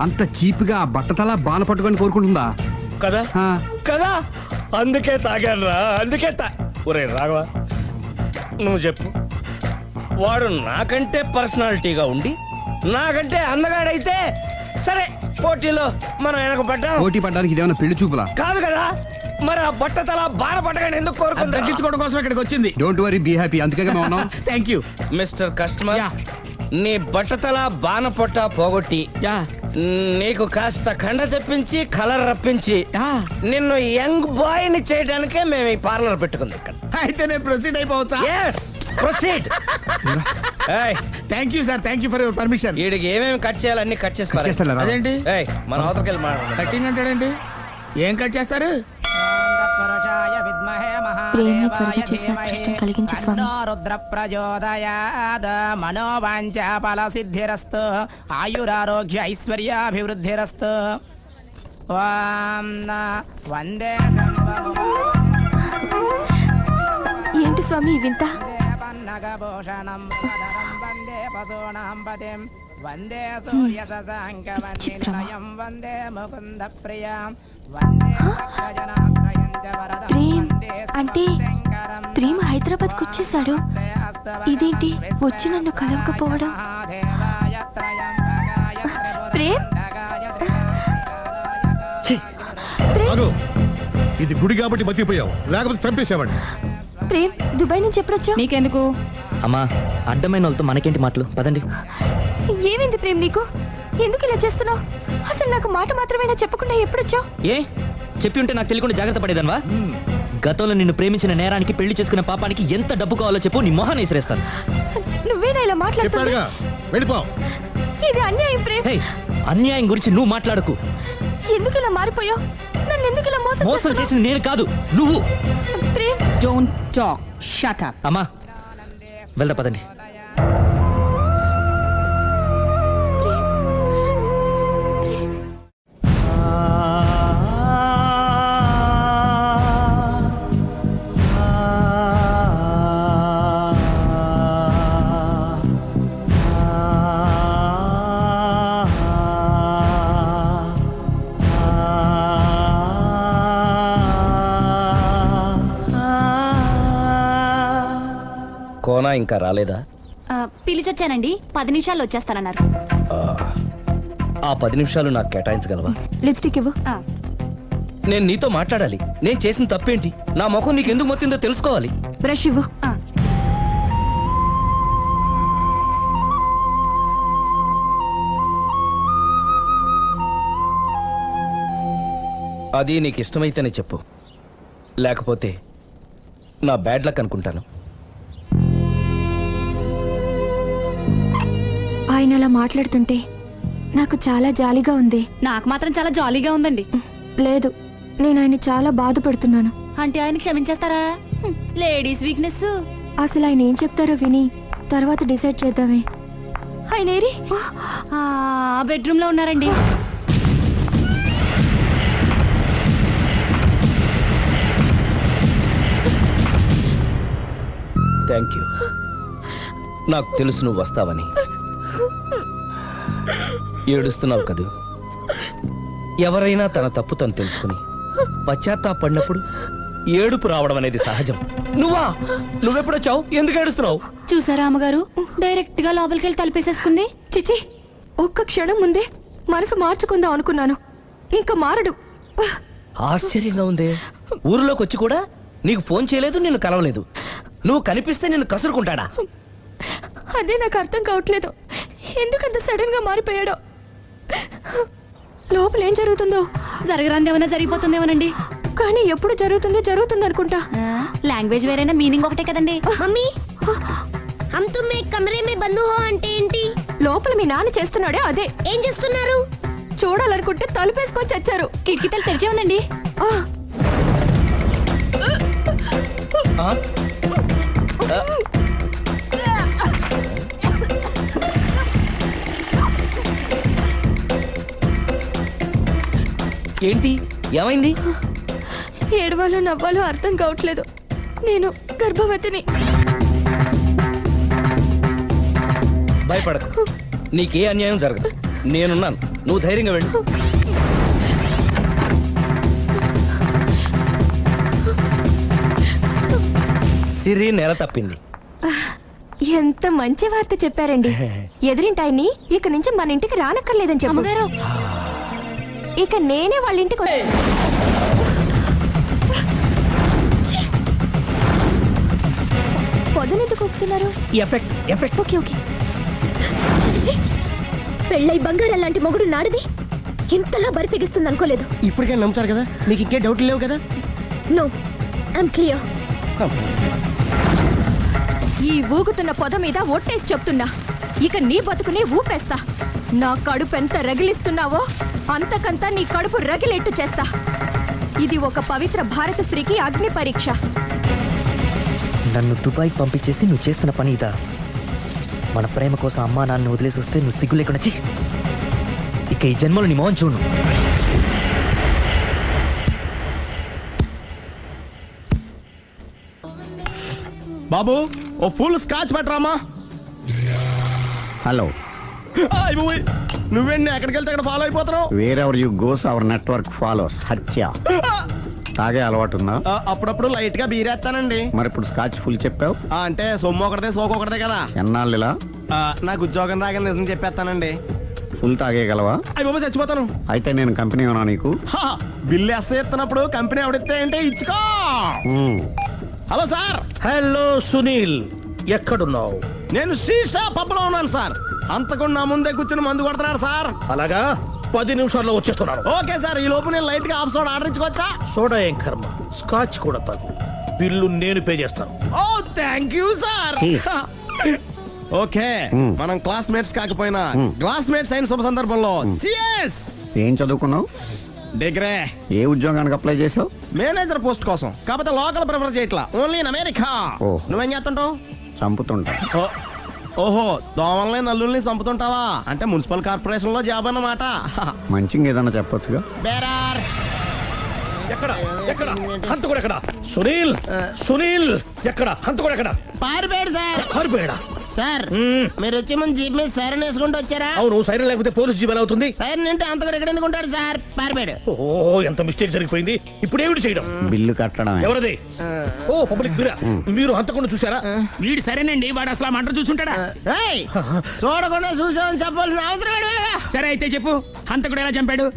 అంత చీప్ గా బట్టతలా బాన పట్టుకొని కోరుకుంటుందా? కదా ఆ. కదా, అందుకే తాగాను రా, అందుకే ఒరే రాఘవ, నువ్వు చెప్పు, వాడు నాకంటే పర్సనాలిటీగా ఉండి నాకంటే అందగాడైతే సరే, పోటీలో మనం వెనకబడ్డాం. పోటీ పడ్డానికి ఇదేమన్నా పెళ్లి చూపులా? కాదు కదా, మరి ఆ బట్టతల బాన పట్టగానే ఎందుకు కోరుకుంటా? తగ్గించుకోవడం కోసం ఇక్కడికి వచ్చింది. Don't worry, be happy. అందుకే మేము ఉన్నాం. Thank you. మిస్టర్ కస్టమర్, నీ బట్టతల బాన పొట్ట పోగొట్టి నీకు కాస్త కండ తెప్పించి కలర్ రప్పించి నిన్ను యంగ్ బాయ్ ని చేయడానికే మేము ఈ పార్లర్ పెట్టుకుంది ఇక్కడ. అయితే నేను ప్రొసీడ్ అయిపోవచ్చా? Yes, proceed. Thank you sir, thank you for your permission. వీడికి ఏమేమి కట్ చేయాలి అన్ని కట్ చేసి పారేయ్. చేస్తారా? అదేంటి ఏయ్, మన అవతలకి వెళ్ళి మాట్లాడదాం. కటింగ్ అంటాడండి? ఏం కట్ చేస్తారు? ప్రేమ త్వరగా చేసి అదృష్టం కలిగించు స్వామి. రుద్ర ప్రచోదయాద్ మనోవాంఛ ఫల సిద్ధిరస్తు ఆయురారోగ్య ఐశ్వర్యాభివృద్ధిరస్తు. వందే ఏంటి స్వామి ఈ వింత? పన్నగభూషణం వందే పశూనాం పతిం వందే సూర్య శశాంకవన్నిలయం వందే ముకుంద ప్రియం వందే భక్తజనాశ్రయం చ వరదం ప్రేమ్ వందే అంటే ప్రేమ హైదరాబాద్ కు వచ్చేసాడు. ఇదేంటి వచ్చి నన్ను కలవకపోవడం? ప్రేమ్, ఇది గుడి కాబట్టి బతికిపోయావు, లేకపోతే చంపేసేవాడిని. ప్రేమ్ దుబాయ్ నుంచి ఎప్పుడొచ్చా? నీకెందుకు? అమ్మా, అడ్డమైన వాళ్ళతో మనకేంటి మాటలు, పదండి. ఏమైంది ప్రేమ్ నీకు? ఎందుకు ఇలా చేస్తున్నావు? అసలు నాకు మాట మాత్రమేనా చెప్పకుండా ఎప్పుడొచ్చావు? ఏ చెప్పి ఉంటే నాకు తెలియకుండా జాగ్రత్త పడేదన్వా? గతంలో నిన్ను ప్రేమించిన నేరానికి పెళ్లి చేసుకునే పాపానికి ఎంత డబ్బు కావాలో చెప్పు, నీ మొహాన్ని విసిరేస్తాను. నువ్వేనా ఇలా మాట్లాడుతున్నావు? వెళ్ళిపో. ఇది అన్యాయం ప్రేమ్. హే, అన్యాయం గురించి నువ్వు మాట్లాడకు. ఎందుకు ఇలా మారిపోయావు? నన్ను ఎందుకు ఇలా మోసం మోసం చేస్తున్నావు? చేసింది నేను కాదు, నువ్వు. Prem, don't talk, shut up. అమ్మా, వెళ్దా పదండి. కోనా ఇంకా రాలేదా? పిలిచొచ్చానండి, 10 నిమిషాల్లో వచ్చేస్తానన్నారు. ఆ 10 నిమిషాలు నాకు కేటాయించగలవా? లిప్స్టిక్ ఇవ్వు. నేను నీతో మాట్లాడాలి. నేను చేసిన తప్పేంటి, నా ముఖం నీకు ఎందుకు మొత్తిందో తెలుసుకోవాలి. బ్రష్ ఇవ్వు. అది నీకు ఇష్టమైతేనే చెప్పు, లేకపోతే నా బ్యాడ్ లక్ అనుకుంటాను. ఆయన అలా మాట్లాడుతుంటే నాకు చాలా జాలిగా ఉంది. నాకు మాత్రం చాలా జాలీగా ఉందండి. లేదు, నేను ఆయన చాలా బాధపడుతున్నాను. అంటే ఆయన క్షమించేస్తారా? Ladies weakness. అసలు ఆయన ఏం చెప్తారో విని తర్వాత డిసైడ్ చేద్దామే. ఆయన ఏరి బెడ్రూమ్ లో ఉన్నారండి. Thank you. నాకు తెలుసు నువ్వు వస్తావని. ఏడుస్తున్నావు కదూ. ఎవరైనా తన తప్పు తను తెలుసుకుని పశ్చాత్తాపడినప్పుడు ఏడుపు రావడం అనేది సహజం. నువ్వెప్పుడొచ్చావు? ఎందుకు ఏడుస్తున్నావు? చూసారా అమ్మగారు, డైరెక్ట్ గా లోపలికి వెళ్ళి తలుపేసేసుకుంది. చిచి, ఒక్క క్షణం ముందే మనసు మార్చుకుందాం అనుకున్నాను. ఇంకా మారడు. ఆశ్చర్యంగా ఉందే. ఊరిలోకి వచ్చి కూడా నీకు ఫోన్ చేయలేదు, నిన్ను కలవలేదు. నువ్వు కనిపిస్తే నిన్ను కసురుకుంటాడా? అదే నాకు అర్థం కావట్లేదు. ఎందుకంత సడన్ గా మారిపోయాడో. లోపల ఏం జరుగుతుందో. జరగరాంది ఏమైనా జరిగిపోతుందేమోనండి. కానీ ఎప్పుడు జరుగుతుంది అనుకుంటా. లాంగ్వేజ్ వేరైనా మీనింగ్ ఒకటే కదండి. మమ్మీ, హమ్ తుమ్ ఏక్ కమరే మే బంద్ హో అంటే ఏంటి? లోపల మీ నాన్న చేస్తున్నాడే అదే. ఏం చేస్తున్నారు? చూడాలనుకుంటే తలుపేసుకొని చచ్చారు. కిటికీ తలుపు తెరిచే ఉందండి. ఏంటి, ఏమైంది? ఏడవాలో నవ్వాలో అర్థం కావట్లేదు. నేను గర్భవతిని. భయపడకు, నీకే అన్యాయం జరగదు. నేనున్నాను, నువ్వు ధైర్యంగా వెళ్ళు. సిరి నెల తప్పింది. ఎంత మంచి వార్త చెప్పారండి. ఎదురింటాయన్ని ఇక నుంచి మన ఇంటికి రానక్కర్లేదని చెప్పు. అమ్మగారు, ఇక నేనే వాళ్ళ ఇంటికి పొద్దునెందుకు ఒప్పుతున్నారు? ఎఫెక్ట్. Okay okay. పెళ్ళై బంగారం లాంటి మొగుడు నాడిది ఇంతలా బరి తెగిస్తుంది అనుకోలేదు. ఇప్పటికే నమ్ముతారు కదా, మీకు ఇంకే డౌట్లు లేవు కదా? No, I'm clear. ఈ ఊగుతున్న పొద మీద ఒట్టేసి చెప్తున్నా, ఇక నీ బతుకునే ఊపేస్తా. నా కడుపు ఎంత రగిలిస్తున్నావో అంతకంతా నీ కడుపు రగిలేట్టు చేస్తా. ఇది ఒక పవిత్ర భారత స్త్రీకి అగ్ని పరీక్ష. నన్ను దుబాయ్ పంపించేసి నువ్వు చేస్తున్న పని ఇదా? మన ప్రేమ కోసం అమ్మా నాన్న వదిలేసి వస్తే నువ్వు సిగ్గు లేకుండా చి. ఇక ఈ జన్మలో నీ మోహన్ చూడు. బాబు, ఓ ఫుల్ స్కాచ్ పెట్టరామా. హలో, నువ్వేండి ఎక్కడికి వెళ్తే అక్కడ ఫాలో అయిపోతున్నావు? Wherever you goes our network follows. హత్య. తాగే అలవాటు ఉందా? అప్పుడప్పుడు లైట్ గా బీరేస్తానండి. మరి ఇప్పుడు స్కాచ్ ఫుల్ చెప్పావు అంటే సొమ్ము ఒకటిదే సోకు ఒకటిదే కదా. ఎన్నాళ్ళు ఇలా? నాకు ఉద్యోగం రాగానే నిజం చెప్పేస్తానండి. ఫుల్ తాగేయగలవా? అయ్యి బాబు, చచ్చిపోతాను. అయితే నేను కంపెనీ ఉన్నా నీకు? బిల్లు ఎస్ ఎత్తున్నప్పుడు కంపెనీ ఎవడితే అంటే ఇచ్చుకో. Hello sir. హలో సునీల్, ఎక్కడున్నావు? నేను శీషా పబ్లో ఉన్నాను సార్. అంతకుండా నా ముందే కూర్చుని మందు కొడుతున్నాడు సార్. అలాగా, 10 నిమిషాల్లో వచ్చేస్తున్నాను. Okay sir. ఈ లోపు నేను లైట్ గా హాఫ్ సోడా ఆర్డర్ ఇచ్చుకోవచ్చా? సోడా ఏం కర్మ, స్కాచ్ కూడా తాగు. బిల్లు నేను పే చేస్తాను. ఓ థ్యాంక్ యూ సార్. ఓకే, మనం క్లాస్మేట్స్ కాకపోయినా క్లాస్మేట్స్ అయిన శుభ సందర్భంలో cheers. ఏం చదువుకున్నావు? డిగ్రీ. ఏ ఉద్యోగానికి అప్లై చేసావు? మేనేజర్ పోస్ట్ కోసం. కాకపోతే లోకల్ ప్రిఫర్ చేయట్లా, ఓన్లీ ఇన్ అమెరికా. నువ్వేం చేస్తుంటావు? చంపుతుంటా. ఓహో, దోమల్ని నల్లుల్ని చంపుతుంటావా? అంటే మున్సిపల్ కార్పొరేషన్ లో జాబ్ అన్నమాట. మంచిగా ఏదన్నా చెప్పొచ్చుగా. బేరార్. ఎక్కడ ఎక్కడ హంతకుడు ఎక్కడ? సునీల్, సునీల్ ఎక్కడ? హంతకుడు ఎక్కడ? పారిపోయాడు సార్. పారిపోయాడా? సార్, మీరు వచ్చే ముందు జీప్ మీద సైరన్ వేసుకుంటూ వచ్చారా? అవును, సైరన్ లేకపోతే పోలీస్ జీప్ ఎలా అవుతుంది? సైరన్ అంటే అంత కూడా ఎక్కడ ఎందుకు ఉంటాడు సార్? పారిపోయాడు. ఓ, ఎంత మిస్టేక్ జరిగిపోయింది. ఇప్పుడు ఏమిటి చేయడం? బిల్లు కట్టడం. ఎవరది? ఓ, పబ్లిక్ బిరా. మీరు హంతకుండా చూసారా? వీడు సరేనండి, వాడు అసలు మంట చూసుంటాడా? చూడకుండా చూసామని చెప్పాల్సిన అవసరం లేదు. సరే అయితే చెప్పు, హంతకుడు ఎలా చంపాడు?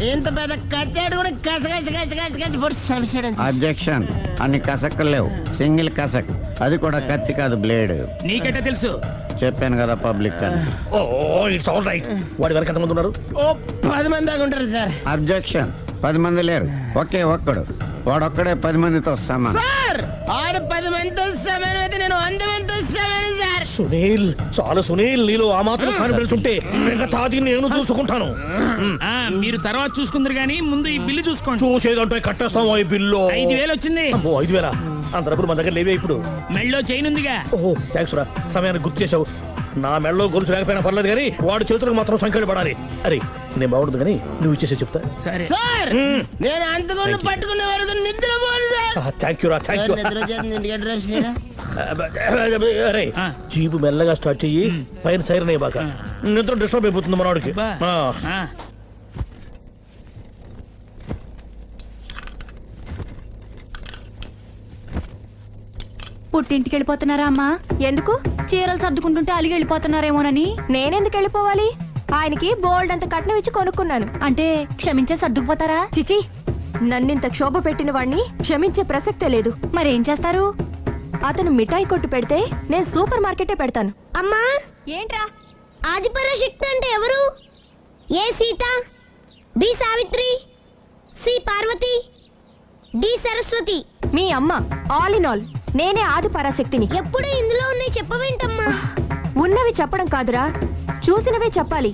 ఇంత పెద్ద కచ్చాడు కూడా కసగచ్చి అబ్జెక్షన్. అన్ని కసక్కలు లేవు, సింగిల్ కసక్. అది కూడా కత్తి కాదు, బ్లేడ్. నీకెట్టా తెలుసు? చెప్పాను కదా పబ్లిక్ అని. ఓ, ఇట్స్ ఆల్ రైట్. వాడి వరకు ఎంతమంది ఉన్నారు? ఓ 10 మంది దాకా ఉంటారు సార్. అబ్జెక్షన్. 10 మంది లేరు, ఒకే ఒక్కడు. వాడొక్కడే 10 మందితో సమానం. సార్, ఆడు 10 మందితో సమానం అయితే నేను 100 మందితో సమానం సార్. సునీల్ చాలు సునీల్, నీలో ఆ మాత్రం కాన్ఫిడెన్స్ ఉంటే మిగతాది నేను చూసుకుంటాను. మీరు తర్వాత చూసుకుందరు గానీ ముందు ఈ బిల్లు చూసుకోండి. చూసేదంటే కట్టేస్తాం ఈ బిల్లు. 5,000 వచ్చింది. అమ్మో 5,000 అంత డబ్బులు మన దగ్గర లేవే ఇప్పుడు. మెళ్ళో చైన్ ఉందిగా. ఓహో థ్యాంక్స్ రా, సమయానికి గుర్తు చేసావు. నా మెడలో గొలుసు లేకపోయినా పర్లేదు కానీ వాడి చేతులకు మాత్రం సంఖ్యలు పడాలి. అరే నేను బాగుంటుంది కానీ నువ్వు ఇచ్చేసే చెప్తా. సరే సార్ నేను అంతకుండా పట్టుకునే వరకు నిద్రపోను సార్. థ్యాంక్ యూ రా, థ్యాంక్ యూ. నిద్ర వచ్చేస్తుంది, ఇంటికి అడ్రస్ చేయరా? అరే జీపు మెల్లగా స్టార్ట్ చెయ్యి, పైన సైరన్ అయ్యి బాగా నిద్ర డిస్టర్బ్ అయిపోతుంది మనవాడికి. పుట్టింటికి వెళ్ళిపోతున్నారా అమ్మా? ఎందుకు? చీరలు సర్దుకుంటుంటే అలిగి వెళ్ళిపోతున్నారేమోనని. నేనెందుకు వెళ్ళిపోవాలి? ఆయనకి బోల్డ్ అంత కట్నం ఇచ్చి కొనుక్కున్నాను. అంటే క్షమించే సర్దుకుపోతారా? చిచి, నన్నింత క్షోభ పెట్టిన వాణ్ణి క్షమించే ప్రసక్తే లేదు. మరేం చేస్తారు? అతను మిఠాయి కొట్టు పెడితే నేను సూపర్ మార్కెటే పెడతాను. అమ్మా ఏంట్రా? ఆదిపరాశక్తి అంటే ఎవరు? A Sita, B Savitri, C Parvati, D Saraswati. మీ అమ్మ. ఆల్ ఇన్ ఆల్ నేనే ఆది పరాశక్తిని. ఎప్పుడు ఇందులో ఉన్నాయి చెప్పవేంటమ్మా? ఉన్నవి చెప్పడం కాదురా, చూసినవే చెప్పాలి.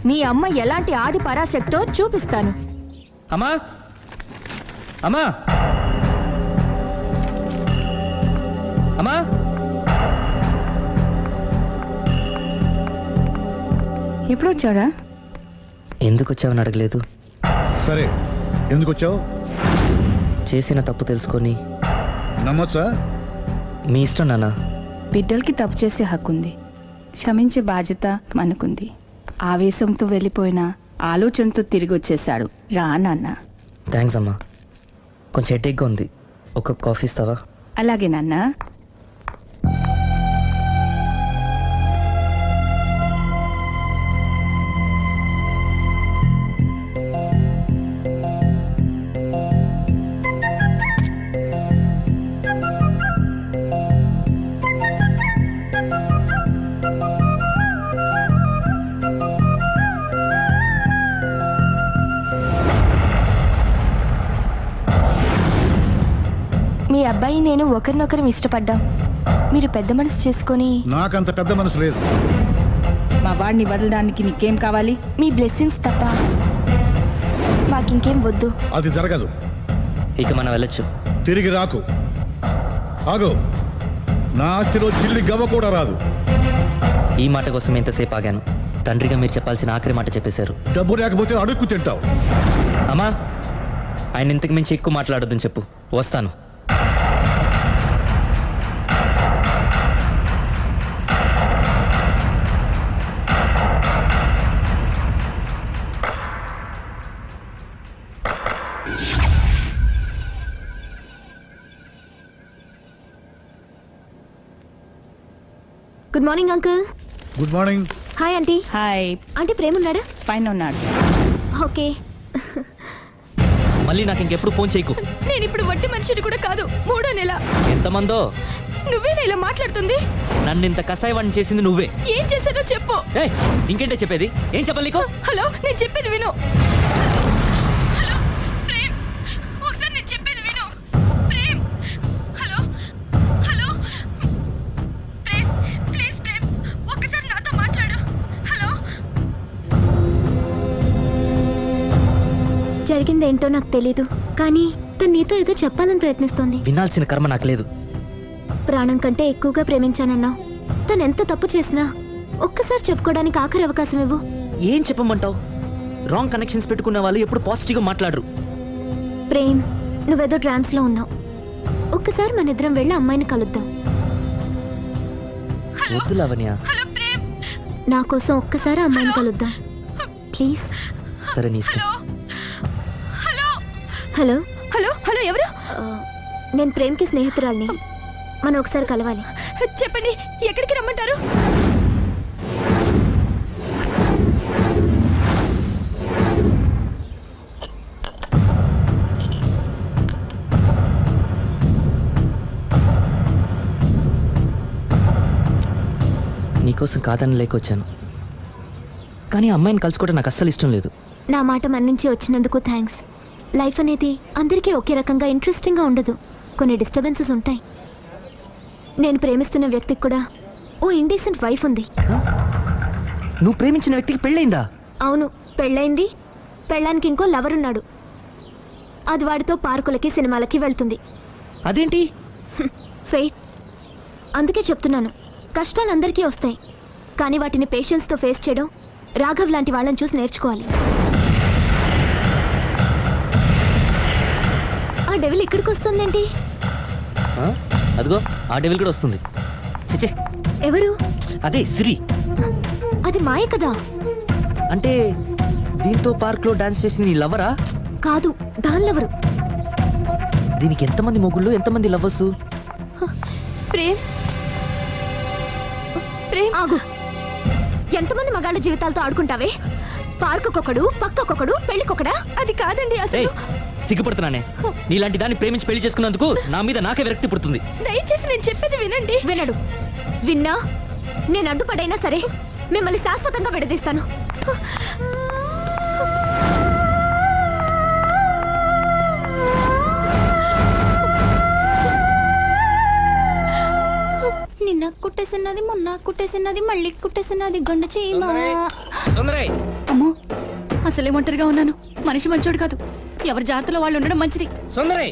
మీ అమ్మ ఎలాంటి ఆది పరాశక్తో చూపిస్తాను. అమ్మా అమ్మా అమ్మా ఎప్పుడు వచ్చారా? ఎందుకు వచ్చావని అడగలేదు. సరే ఎందుకు వచ్చావు? చేసిన తప్పు తెలుసుకొని నమ్మొచ్చా? మీ ఇష్టం నాన్న. బిడ్డలకి తప్పు చేసే హక్కుంది, క్షమించే బాధ్యత మనకుంది. ఆవేశంతో వెళ్ళిపోయిన ఆలోచనతో తిరిగి వచ్చేసాడు. రా నాన్న. థ్యాంక్స్ అమ్మా. కొంచెం హెడేక్గా ఉంది, ఒక కప్ కాఫీ ఇస్తావా? అలాగే నాన్న. మీ అబ్బాయి నేను ఒకరినొకరం ఇష్టపడ్డాం. మీరు పెద్ద మనసు చేసుకొని. నాకంత పెద్ద మనసు లేదు. మా వాడిని వదలడానికి నీకేం కావాలి? మీ బ్లెస్సింగ్స్ తప్ప మాకింకేం వద్దు. అది జరగదు. ఇక మనం వెళ్ళొచ్చు. తిరిగి రాకు. ఆగు. నా ఆస్తిలో చిల్లి గవ్వ కూడా రాదు. ఈ మాట కోసం ఎంతసేపు ఆగాను. తండ్రిగా మీరు చెప్పాల్సిన ఆఖరి మాట చెప్పేశారు. డబ్బు లేకపోతే అడుక్కు తింటావు. అమ్మా ఆయన ఇంతకు మించి ఎక్కువ మాట్లాడొద్దని చెప్పు. వస్తాను. Good morning uncle. Good morning. Hi aunty. Hi. Aunty Prema ఉన్నాడా? పైన ఉన్నాడు. ఓకే. మళ్ళీ నాకు ఇంకెప్పుడు ఫోన్ చేయకు. నేను ఇప్పుడు వట్టి మనిషిని కూడా కాదు. 3వ నెల. ఎంతమందో? నువ్వేనా ఇలా మాట్లాడుతుంది? నన్ను ఇంత కసాయవాడిని చేసింది నువ్వే. ఏం చేశానో చెప్పు. ఇంకేంటే చెప్పేది? ఏం చెప్పాలి నీకు? హలో, నేను చెప్పేది విను. హలో ప్రేమ్, ఒకసారి నేను చెప్పేది విను. Prem, hello hello Prem, please Prem, ఒక్కసారి నాతో మాట్లాడు. హలో. జరిగిందేంటో నాకు తెలీదు, కానీ తను నీతో ఏదో చెప్పాలని ప్రయత్నిస్తోంది. వినాల్సిన కర్మ నాకు లేదు. ప్రాణం కంటే ఎక్కువగా ప్రేమించానన్నావు. తను ఎంత తప్పు చేసినా ఒక్కసారి చెప్పుకోవడానికి ఆఖరి అవకాశం ఇవ్వు. ఏం చెప్పమంటావు? రాంగ్ కనెక్షన్స్ పెట్టుకున్న వాళ్ళు ఎప్పుడు పాజిటివ్గా మాట్లాడరు. ప్రేమ్, నువ్వేదో ట్రాన్స్ లో ఉన్నావు. ఒక్కసారి మన ఇద్దరం వెళ్ళి అమ్మాయిని కలుద్దాం. వద్దు లావణ్య. నా కోసం ఒక్కసారి అమ్మాయిని కలుద్దాం ప్లీజ్. సరే నీ ఇష్టం. హలో హలో హలో ఎవరు? నేను ప్రేమ్కి స్నేహితురాల్ని. మనం ఒకసారి కలవాలి. చెప్పండి, ఎక్కడికి రమ్మంటారు? నీకోసం కాదని లేకొచ్చాను, కానీ అమ్మాయిని కలుసుకోవడం నాకు అస్సలు ఇష్టం లేదు. నా మాట మన్నించి వచ్చినందుకు థ్యాంక్స్. లైఫ్ అనేది అందరికీ ఒకే రకంగా ఇంట్రెస్టింగ్గా ఉండదు. కొన్ని డిస్టర్బెన్సెస్ ఉంటాయి. నేను ప్రేమిస్తున్న వ్యక్తికి కూడా ఓ ఇండీసెంట్ వైఫ్ ఉంది. నువ్వు ప్రేమించిన వ్యక్తికి పెళ్ళైందా? అవును, పెళ్ళైంది. పెళ్ళానికి ఇంకో లవర్ ఉన్నాడు. అది వాడితో పార్కులకి సినిమాలకి వెళ్తుంది. అదేంటి? ఫెయిట్. అందుకే చెప్తున్నాను, కష్టాలు అందరికీ వస్తాయి, కానీ వాటిని పేషెన్స్తో ఫేస్ చేయడం రాఘవ్ లాంటి వాళ్ళని చూసి నేర్చుకోవాలి. ఆ డెవిల్ ఇక్కడికి వస్తుందేంటి? అదిగో ఆ డెవిల్ కూడా వస్తుంది. చిచ్చే, ఎవరు? అదే సిరి. అది మాయ కదా. అంటే దీంతో పార్క్ లో డాన్స్ చేసిన నీ లవరా? కాదు, దానిలెవరు? దీనికి ఎంతమంది మొగుళ్ళు, ఎంతమంది లవ్వర్స్? ప్రేమ్. ప్రేమ్ ఆగు. ఎంతమంది మగాళ్ళ జీవితాలతో ఆడుకుంటావే? పార్కుకొకడు, పక్కకొకడు, పెళ్లికొకడా? అది కాదండి అసలు. సిగ్గుపడుతున్నానే. నీలాంటి దాన్ని ప్రేమించి పెళ్లి చేసుకున్నందుకు నా మీద నాకే విరక్తి పుడుతుంది. దయచేసి నేను చెప్పేది వినండి. వినడు. విన్నా నేను అడ్డుపడైనా సరే మిమ్మల్ని శాశ్వతంగా విడదీస్తాను. నిన్న కుట్టేసినది, మొన్న కుట్టేసినది, మళ్ళీ కుట్టేసినది గండ చీమ. అమ్మో, అసలే ఒంటరిగా ఉన్నాను. మనిషి మంచోడు కాదు. ఎవరి జాగ్రత్తలో వాళ్ళు ఉండడం మంచిది. సుందరి,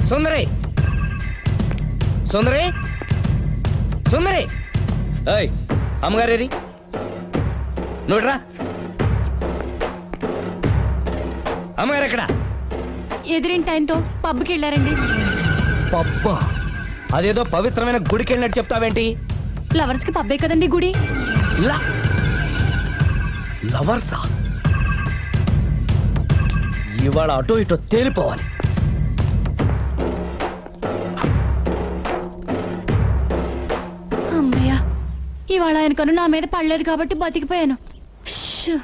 సుందరి, సుందరి, సుందరి. ఏయ్, అమ్మగారేరి, నువ్వురా. అమ్మగారు ఎక్కడ? ఎదిరింటి ఆయనతో పబ్కి వెళ్ళారండి. పబ్బా? అదేదో పవిత్రమైన గుడికి వెళ్ళినట్టు చెప్తావేంటి? లవర్స్ కి పబ్బే కదండి గుడి. లవర్సా? ఇవాళ అటో ఇటో తేలిపోవాలి. అమ్మయ్యా, ఇవాళ ఆయన కను నా మీద పడలేదు కాబట్టి బతికిపోయాను. షూ.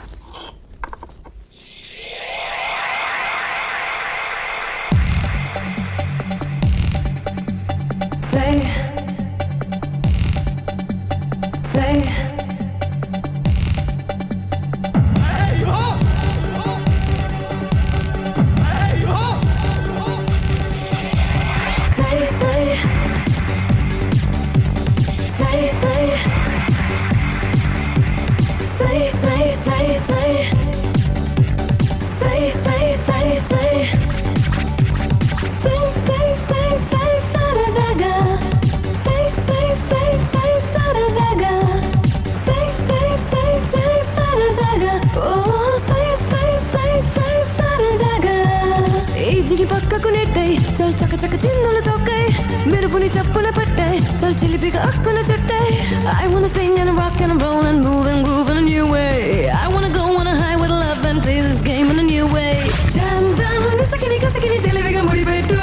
పక్కకు నెట్టాయి చల్ చక చక చిన్నులు తొక్కాయి మెరుపుని చెప్పున పట్టాయి చల్ చిలిపిగా అక్కున చుట్టాయి. I wanna sing and rock and roll and move and groove in a new way. I wanna go on a high with love and play this game in a new way. Jam jam నిసకిని కసకిని తెలివిగా ముడిపెట్టు.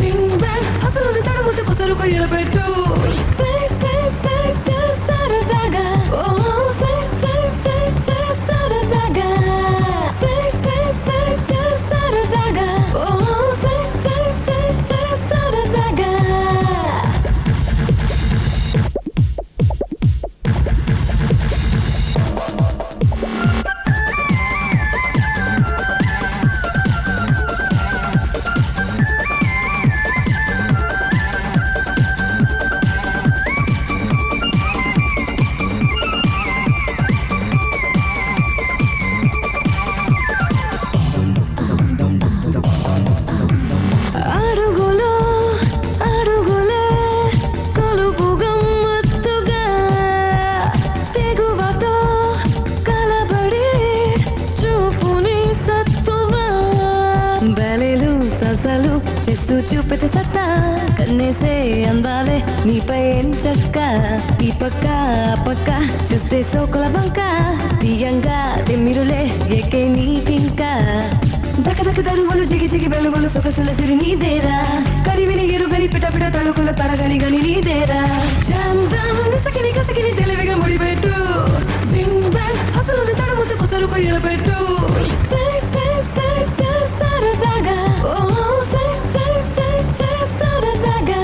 Zing bang అసలు తడముతు కొసరుకు ఎలపెట్టు. Say say say say సరదాగా. Oh say say say say సరదాగా. Say say say say సరదాగా. Oh say say say say సరదాగా. అడుగులో అడుగులే కలుపు గమ్మత్తుగా తెగువతో కలబడి చూపుని సత్తువా బలిలు ససలు చేస్తూ చూపితే సత్తా కన్నేసే అందాలే నీపై ఎంచక్క ఈ పక్క ఆ పక్క చూస్తే సోకుల బంక తీయంగా తిమ్మిరులే ఎక్కే నీకింకా దక దక దరువులు జిగి జిగి వెలుగులు సొగసుల సిరి నీదేరా కరివిని ఎరుగని పిట పిట తలుకుల తరగని గని నీదేరా. జామ్ జామ్ నిసకిని కసకిని తెలివిగా ముడిపెట్టు. జింగ్ బ్యాంగ్ అసలు తడముతు కొసరుకు ఎలపెట్టు. సై సై సై సై సరదాగా. ఓ సై సై సై సై సరదాగా.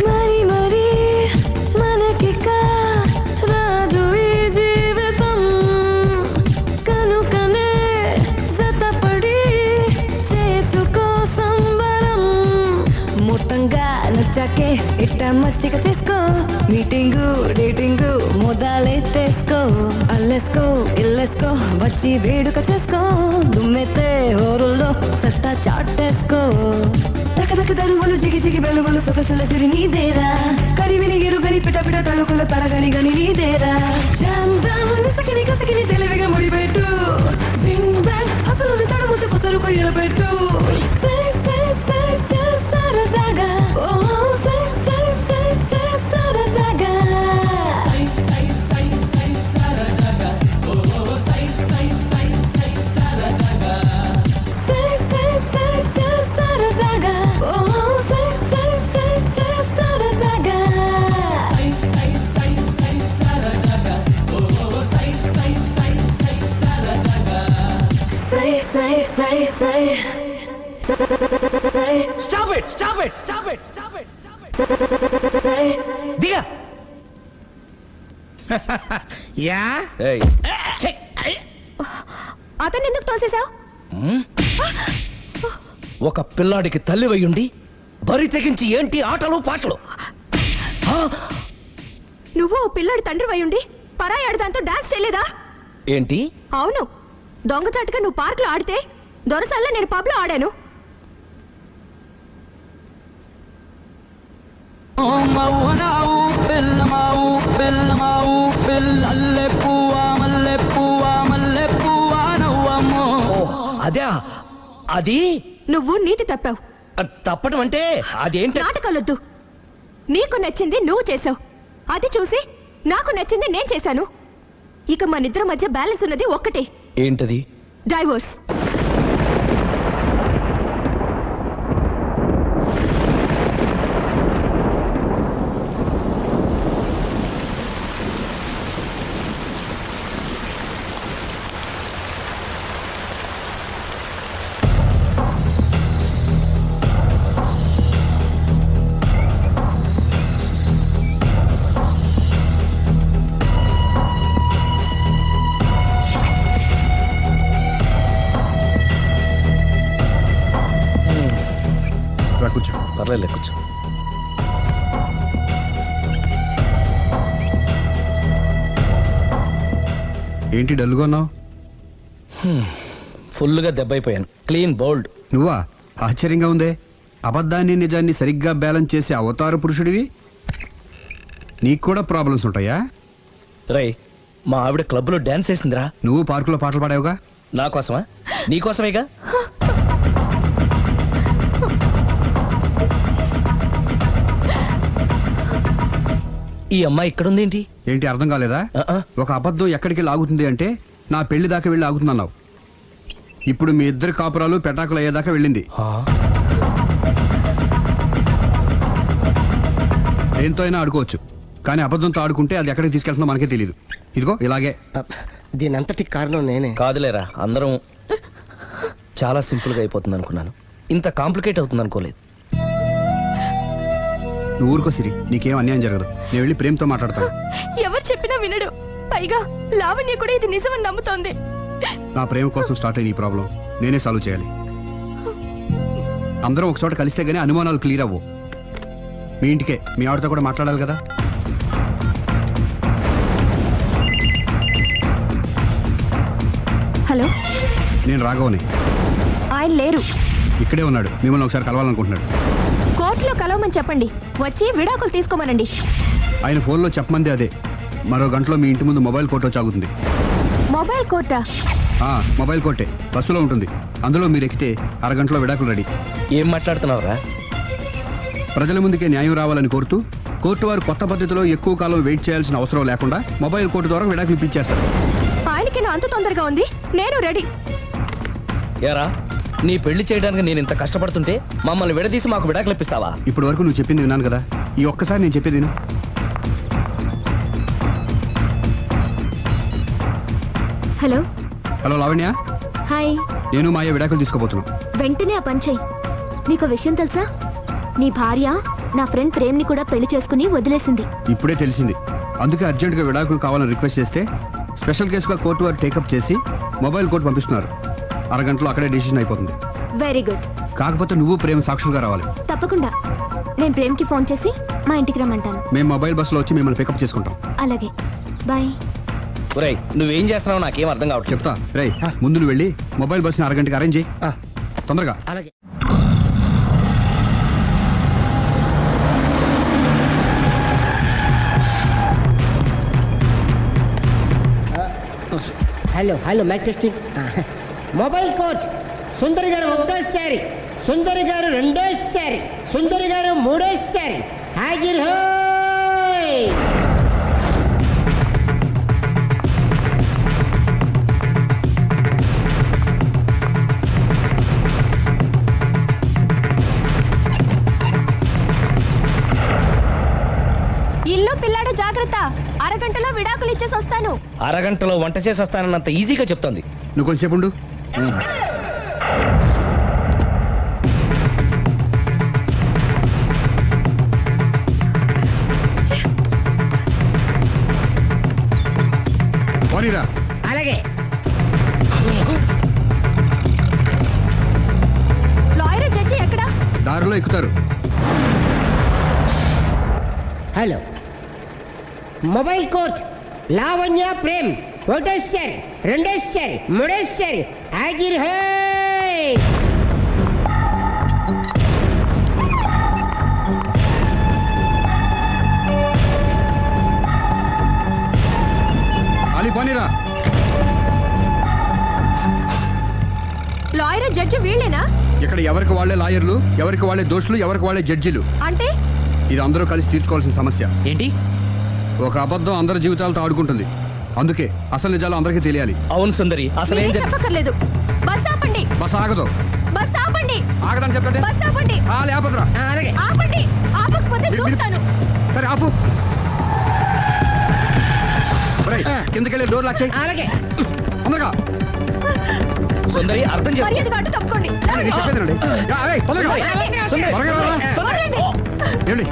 మరి మరి మనకిక రాదు ఈ జీవితం కనుకనే జతపడి చేసుకో సంబరం మొత్తంగా నచ్చాకే ఇట్ట మచ్చిక చేసుకో మీటింగు డేటింగు మొదలెట్టేసుకో అల్లేసుకో ఇల్లేసుకో వచ్చి వేడుక చేసుకో దుమ్మెత్తే హోరుల్లో సత్తా చాటేసుకో తకదక దరువులు జిగి జిగి వెలుగులు సొగసుల సిరి నీదేరా కరివిని ఎరుగని పిట పిట తడుకుల తరగని గని నీదేరా జామ్ జామ్ నిసకిని కసకిని తెలివిగా ముడిపెట్టు జింగ్ బ్యాంగ్ అసలు తడుముతు కొసరుకు ఎరపెట్టు సై సై సై సై సరదాగా ఓ సై సై సై సై సరదాగా సై సై సై సై సరదాగా ఓ సై సై సై సై సరదాగా సై సై సై సై సరదాగా ఓ సై సై సై సై సరదాగా సై సై సై సై సరదాగా ఓ సై సై సై సై సరదాగా సై సై సై సై stop it stop it stop it stop it దిగా యా ఏయ్ అతన్ని ఎందుకు తోసేశావు? ఒక పిల్లాడికి తల్లివయ్యుండి బరి తెగించి ఏంటి ఆటలు పాటలు? నువ్వు ఓ పిల్లాడి తండ్రి అయ్యుండి పరాయాడు దాంతో డాన్స్ చేయలేదా? ఏంటి? అవును, దొంగచాటుగా నువ్వు పార్క్ లో ఆడితే దొరసాల్లో నేను పబ్ లో ఆడాను. అదే అది నువ్వు నీతి తప్పావు. తప్పడం అంటే అదేంటి? నాటకాలొద్దు. నీకు నచ్చింది నువ్వు చేసావు, అది చూసి నాకు నచ్చింది నేను చేశాను. ఇక మనిద్దరి మధ్య బ్యాలెన్స్ ఉన్నది ఒక్కటే. ఏంటది? డైవోర్స్. కూర్చో. పర్లేదు కూర్చో. ఏంటి డల్గా ఉన్నావు? ఫుల్గా దెబ్బైపోయాను. Clean bowled. నువ్వా? ఆశ్చర్యంగా ఉందే. అబద్ధాన్ని నిజాన్ని సరిగ్గా బ్యాలెన్స్ చేసే అవతార పురుషుడివి. నీకు కూడా ప్రాబ్లమ్స్ ఉంటాయా? రై, మా ఆవిడ క్లబ్లో డాన్స్ వేసిందిరా. నువ్వు పార్కులో పాటలు పాడావుగా. నా కోసమా? నీకోసమేగా. ఈ అమ్మాయి ఇక్కడుందేంటి? ఏంటి అర్థం కాలేదా? ఒక అబద్ధం ఎక్కడికి లాగుతుంది అంటే నా పెళ్లి దాకా వెళ్ళి ఆగుతుందన్నావు. ఇప్పుడు మీ ఇద్దరు కాపురాలు పెటాకులు అయ్యేదాకా వెళ్ళింది. దేంతో అయినా ఆడుకోవచ్చు, కానీ అబద్ధంతో ఆడుకుంటే అది ఎక్కడికి తీసుకెళ్తుందో మనకే తెలియదు. ఇదిగో ఇలాగే. దీని అంతటి కారణం నేనే. కాదులేరా, అందరం చాలా సింపుల్గా అయిపోతుంది అనుకున్నాను. ఇంత కాంప్లికేట్ అవుతుంది అనుకోలేదు. నువ్వు ఊరుకో సిరి, నీకేం అన్యాయం జరగదు. నేను వెళ్ళి ప్రేమతో మాట్లాడతాను. ఎవరు చెప్పినా వినడు. పైగా లావణ్య కూడా ఇది నిజమని నమ్ముతోంది. నా ప్రేమ కోసం స్టార్ట్ అయిన ఈ ప్రాబ్లం నేనే సాల్వ్ చేయాలి. అందరం ఒక చోట కలిస్తే గానీ అనుమానాలు క్లియర్ అవ్వు. మీ ఇంటికే, మీ ఆవిడతో కూడా మాట్లాడాలి కదా. హలో, నేను రాఘవని. ఆయన లేరు. ఇక్కడే ఉన్నాడు, మిమ్మల్ని ఒకసారి కలవాలనుకుంటున్నాడు. కోర్టులో కలవమని చెప్పండి, వచ్చి విడాకులు తీసుకోమనండి. ఆయన ఫోన్లో చెప్పమంది అదే. మరో గంటలో మీ ఇంటి ముందు మొబైల్ కోర్టు వచ్చి ఆగుతుంది. మొబైల్ కోర్టా? మొబైల్ కోర్టే, బస్సులో ఉంటుంది. అందులో మీరు ఎక్కితే అరగంటలో విడాకులు రెడీ. ఏం మాట్లాడుతున్నావురా? ప్రజల ముందుకే న్యాయం రావాలని కోరుతూ కోర్టు వారు కొత్త పద్ధతిలో ఎక్కువ కాలం వెయిట్ చేయాల్సిన అవసరం లేకుండా మొబైల్ కోర్టు ద్వారా విడాకులు ఇప్పించేస్తారు. ఆయనకి నా అంత తొందరగా ఉంది, నేను రెడీ. ఏరా నీ పెళ్లి చేయడానికి నేను ఇంత కష్టపడుతుంటే మమ్మల్ని విడదీసి మాకు విడాకులు ఇప్పిస్తావా? ఇప్పటి వరకు నువ్వు చెప్పింది విన్నాను కదా, ఈ ఒక్కసారి నేను చెప్పేది విను. Hello hello Lavanya, hi. నేను మాయ విడాకులు తీసుకోబోతున్నాను. వెంటనే ఆ పని చెయ్యి. నీకు విషయం తెలుసా? నీ భార్య నా ఫ్రెండ్ ప్రేమ్ని కూడా పెళ్లి చేసుకుని వదిలేసింది. ఇప్పుడే తెలిసింది. అందుకే అర్జెంటుగా విడాకులు కావాలని రిక్వెస్ట్ చేస్తే స్పెషల్ కేసుగా కోర్టు వారు టేకప్ చేసి మొబైల్ కోర్టు పంపిస్తున్నారు. అరగంటలో అక్కడే డిసిషన్ అయిపోతుంది. Very good. కాకపోతే నువ్వు ప్రేమ సాక్షులుగా రావాలి. తప్పకుండా. నేను ప్రేమ్కి ఫోన్ చేసి మా ఇంటికి రమ్మంటాను. మేము మొబైల్ బస్సులో వచ్చి మిమ్మల్ని పికప్ చేసుకుంటాం. అలాగే, బాయ్. ఒరేయ్ నువ్వేం చేస్తున్నావు నాకేం అర్థం కావట్లేదు. చెప్తా. రేయ్ ముందు నువ్వు వెళ్ళి మొబైల్ బస్సుని అరగంటకి అరేంజ్ చేయి. తొందరగా. అలాగే. Hello hello mike testing. Mobile coach Sundari గారు ఒకటోసారి, సుందరి గారు రెండోసారి, సుందరి గారు మూడోసారి. హాజిర్ హోయ్. ఇల్లు పిల్లాడు జాగ్రత్త. అరగంటలో విడాకులు ఇచ్చేసి వస్తాను. అరగంటలో వంట చేసి వస్తానన్నంత ఈజీగా చెప్తోంది. నువ్వు కొంచెంసేపు ఉండు. పోనీరా. అలాగే. లాయర్ జడ్జి ఎక్కడా? దారిలో ఎక్కుతారు. Hello mobile coach Lavanya Prem ఒకటోసారి, రెండోసారి, మూడోసారి. హాజిర్ హోయ్. అలీ పోనీరా. లాయర్ జడ్జి వీళ్ళేనా? ఇక్కడ ఎవరికి వాళ్ళే లాయర్లు, ఎవరికి వాళ్ళే దోషులు, ఎవరికి వాళ్ళే జడ్జిలు. అంటే ఇది అందరూ కలిసి తీర్చుకోవాల్సిన సమస్య. ఏంటి? ఒక అబద్ధం అందరి జీవితాలతో ఆడుకుంటుంది. అందుకే అసలు నిజాలు అందరికీ తెలియాలి. అవును సుందరి, అసలు ఏం చెప్పక్కర్లేదు. బస్ ఆపండి. బస్ ఆగదు. బస్ ఆపండి. ఆగదని చెప్పండి. బస్ ఆపండి. లేపదురా. అలాగే. ఆపండి. ఆపకపోతే దూకుతాను. సరే ఆపు. కిందకెళ్ళి డోర్ లాక్ చేయి. అలాగే. తొందరగా. సుందరి అర్థం చేసుకో. మర్యాదగా అడ్డు తప్పుకోండి. నేను చెప్పేదేనండి. తొందరగా. త్వరగా రా. వదలండి. ఏమండి?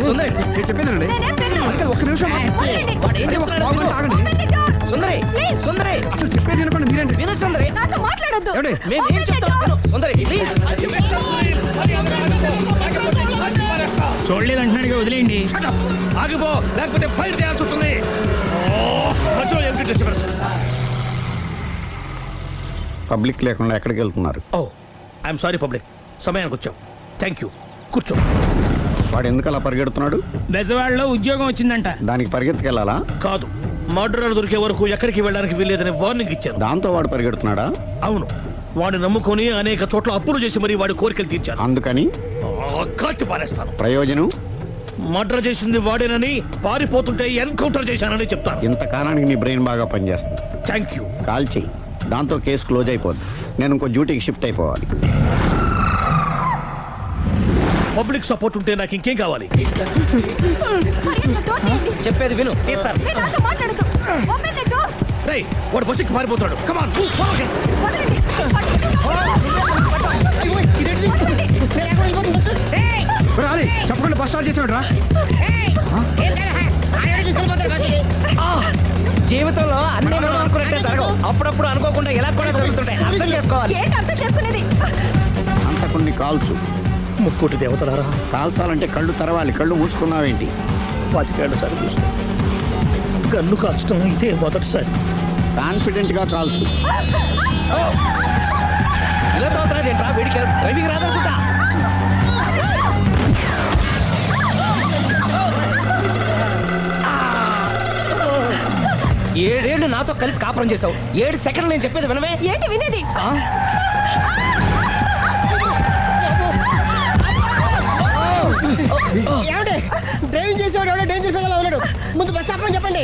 సుందరి నేను చెప్పేదేనండి. నేనేం వినను. అందుకే ఒక్క నిమిషం వదలండి. ఒక పావు గంట ఆగండి. Open the door. Sundari Please. సుందరి అసలు చెప్పేది వినకుండా మీరేంటి? విను సుందరి. నాతో మాట్లాడొద్దు. ఏమండి? మేము ఏం చెప్తాం విను. సుందరి ప్లీజ్. చూడలేదు అంటున్నాడు, వదిలేయండి. ఆగిపో, లేకపోతే ఫైర్ చేయాల్సి వస్తుంది. పబ్లిక్ లేకుండా ఎక్కడికి వెళ్తున్నారు? ఓ ఐఎమ్ సారీ పబ్లిక్, సమయానికి వచ్చాం. Thank you. కూర్చో. వాడు ఎందుకు అలా పరిగెడుతున్నాడు? బెజవాడలో ఉద్యోగం వచ్చిందంట. దానికి పరిగెత్తుకెళ్ళాలా? కాదు, మర్డరర్ దొరికే వరకు ఎక్కడికి వెళ్ళడానికి వీల్లేదని వార్నింగ్ ఇచ్చాను. దాంతో వాడు పరిగెడుతున్నాడా? అవును, వాడిని నమ్ముకొని అనేక చోట్ల అప్పులు చేసి మరి వాడి కోరికలు తీర్చాను. అందుకని కాల్చి పారేస్తాను. ప్రయోజనం? మర్డర్ చేసింది వాడేనని, పారిపోతుంటే ఎన్కౌంటర్ చేశానని చెప్తాను. ఇంతకాలానికి నీ బ్రెయిన్ బాగా పనిచేస్తుంది. Thank you. కాల్ చెయ్యి, దాంతో కేసు క్లోజ్ అయిపోద్ది. నేను ఇంకో డ్యూటీకి షిఫ్ట్ అయిపోవాలి. పబ్లిక్ సపోర్ట్ ఉంటే నాకు ఇంకేం కావాలి? చెప్పేది విను. తీస్తాను. నాతో మాట్లాడొద్దు. Open the door. రేయ్, వాడు బస్సుకి పారిపోతాడు. కమాన్. వదలండి. చెప్పకుండా బస్ స్టార్ట్ చేసాడు రా. జీవితంలో అన్ని మనం అనుకున్నట్టే జరగవు. అప్పుడప్పుడు అనుకోకుండా ఎలా కూడా జరుగుతుంటాయి. అర్థం చేసుకోవాలి. ఏంటి అర్థం చేసుకునేది? అంతకుని కాల్చు. ముక్కోటి దేవతలారా, కాల్చాలంటే కళ్ళు తెరవాలి. కళ్ళు మూసుకున్నావేంటి? 25 సార్లు చూసిన గన్ను కాల్చడం ఇదే మొదటిసారి. కాన్ఫిడెంట్ గా కాల్చు. ఇలా తోతున్నాడు ఏంట్రా? వీడికి డ్రైవింగ్ రాదనుకుంటా. ఏడేళ్లు నాతో కలిసి కాపురం చేసావు. 7 సెకండ్లు నేను చెప్పేది వినవే. ఏంటి వినేది? డ్రైవింగ్ చేసేవాడు ఎవడో డేంజర్ ఫీల్ ఉన్నాడు. ముందు బస్ ఆపమని చెప్పండి.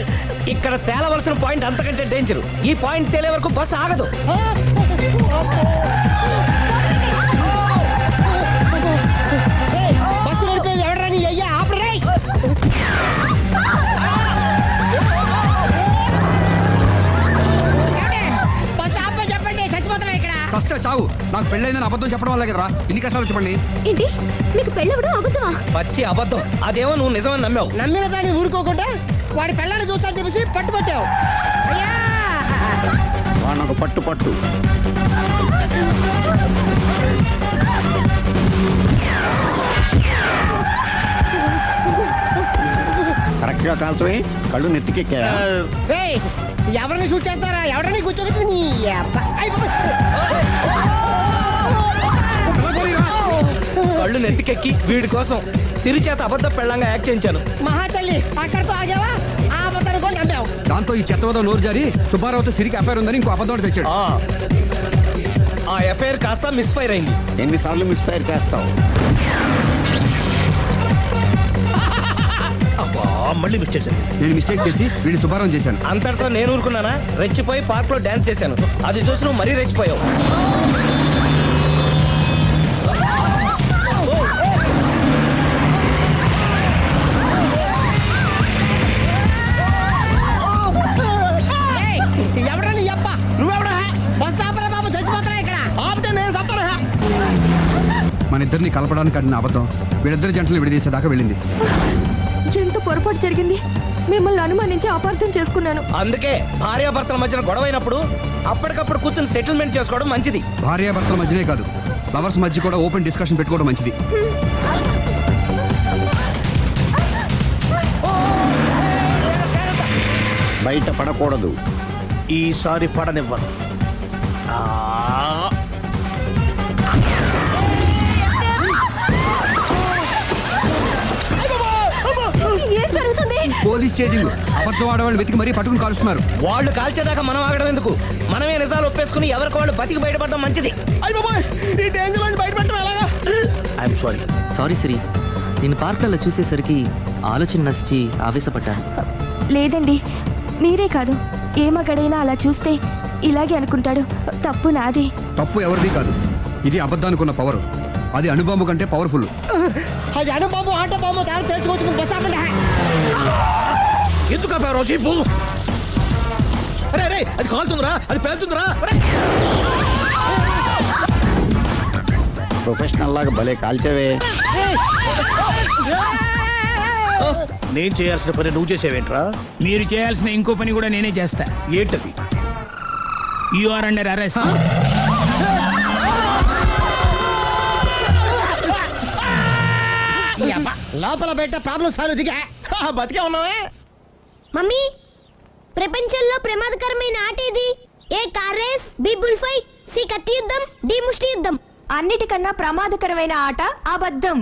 ఇక్కడ తేలవలసిన పాయింట్ అంతకంటే డేంజర్. ఈ పాయింట్ తేలే వరకు బస్సు ఆగదు. చావు. నాకు పెళ్ళైందని అబద్ధం చెప్పడం వల్ల కదరా ఇన్ని కష్టాలు చెప్పండి. ఏంటి మీకు పెళ్ళవడం అబద్ధమా? పచ్చి అబద్ధం. అదేమో నువ్వు నిజమని నమ్మావు. నమ్మిన దాన్ని ఊరుకోకుండా వాడి పెళ్ళాన్ని చూస్తాను చెప్పేసి పట్టుబట్టావు. అయ్యా వానొక పట్టు పట్టు. కరెక్ట్ గా కాల్చవే, కళ్ళు నెత్తికెక్కా. రేయ్, ఎవరిని షూట్ చేస్తారా? ఎవరిని కూర్చోగచ్చు నీ అబ్బా. అయ్ బాబోయ్. కళ్ళు నెత్తికెక్కి వీడి కోసం సిరి చేత అబద్ధ పెళ్ళంగా యాక్ట్ చేయించాను. మహాతల్లి అక్కడితో ఆగావా? ఆ అబద్ధాన్ని కూడా నమ్మావు. దాంతో ఈ చెత్తవదో నోరు జారి సుబ్బారావుతో సిరికి అఫైర్ ఉందని ఇంకో అబద్ధం తెచ్చాడు. ఆ ఎఫ్ఐఆర్ కాస్త మిస్ఫైర్ అయింది. ఎన్నిసార్లు మిస్ఫైర్ చేస్తావు? మళ్ళీ మిస్ చేశాను. నేను మిస్టేక్ చేసి వీడిని శుభారం చేశాను. అంతటితో నేను ఊరుకున్నానా? రెచ్చిపోయి పార్క్ లో డాన్స్ చేశాను. అది చూసి నువ్వు మరీ రెచ్చిపోయావు. ఎవడని అప్ప నువ్వెవడా? బస్ ఆపరా బాబు, చచ్చిపోతారా ఇక్కడ. ఆపితే నేను సత్తరా. మన ఇద్దరిని కలపడానికి అడిగిన అబద్ధం వీళ్ళిద్దరి జంటలు విడదీసేదాకా వెళ్ళింది. ఎంత పొరపాటు జరిగింది. మిమ్మల్ని అనుమానించి అపార్థం చేసుకున్నాను. అందుకే భార్యాభర్తల మధ్యన గొడవ అయినప్పుడు అప్పటికప్పుడు కూర్చొని సెటిల్మెంట్ చేసుకోవడం మంచిది. భార్యాభర్తల మధ్యనే కాదు, లవర్స్ మధ్య కూడా ఓపెన్ డిస్కషన్ పెట్టుకోవడం మంచిది. బయట పడకూడదు. ఈసారి పడనివ్వను. ఏం జరుగుతుంది? Police chasing. అబద్ధం ఆడవాళ్ళు వెతికి మరీ పట్టుకుని కాలుస్తున్నారు. వాళ్ళు కాల్చేదాకా మనం ఆగడం ఎందుకు? మనమే నిజాలు ఒప్పేసుకుని ఎవరికి వాళ్ళు బతికి బయటపడడం మంచిది. I'm sorry. సారీ శ్రీ, నేను పార్కులలో చూసేసరికి ఆలోచన నచ్చి ఆవేశపడ్డాను. లేదండి, మీరే కాదు, ఏ మగాడైనా అలా చూస్తే ఇలాగే అనుకుంటాడు. తప్పు నాది. తప్పు ఎవరిది కాదు. ఇది అబద్ధానికున్న పవర్. అది అణుబాంబు కంటే పవర్ఫుల్. అది అణుబాంబు ఆట బాంబు తయారు చేసుకోవచ్చు. బస్ ఆపండి. ఎందుకు ఆపారో చెప్పు. అరే అరే, అది కాలుతుందిరా, అది పేలుతుందిరా. ప్రొఫెషనల్ లాగా భలే కాల్చేవే. నేను చేయాల్సిన పని నువ్వు చేసేవేంట్రా? మీరు చేయాల్సిన ఇంకో పని కూడా నేనే చేస్తా. ఏంటది? You are under arrest. లోపల బయట ప్రాబ్లం సాల్వ్. దిగా బతికే ఉన్నావే. మమ్మీ, ప్రపంచంలో ప్రమాదకరమైన ఆట ఇది. A car race, B bull fight, C కత్తి యుద్ధం, డి ముష్టి యుద్ధం. అన్నిటికన్నా ప్రమాదకరమైన ఆట అబద్ధం.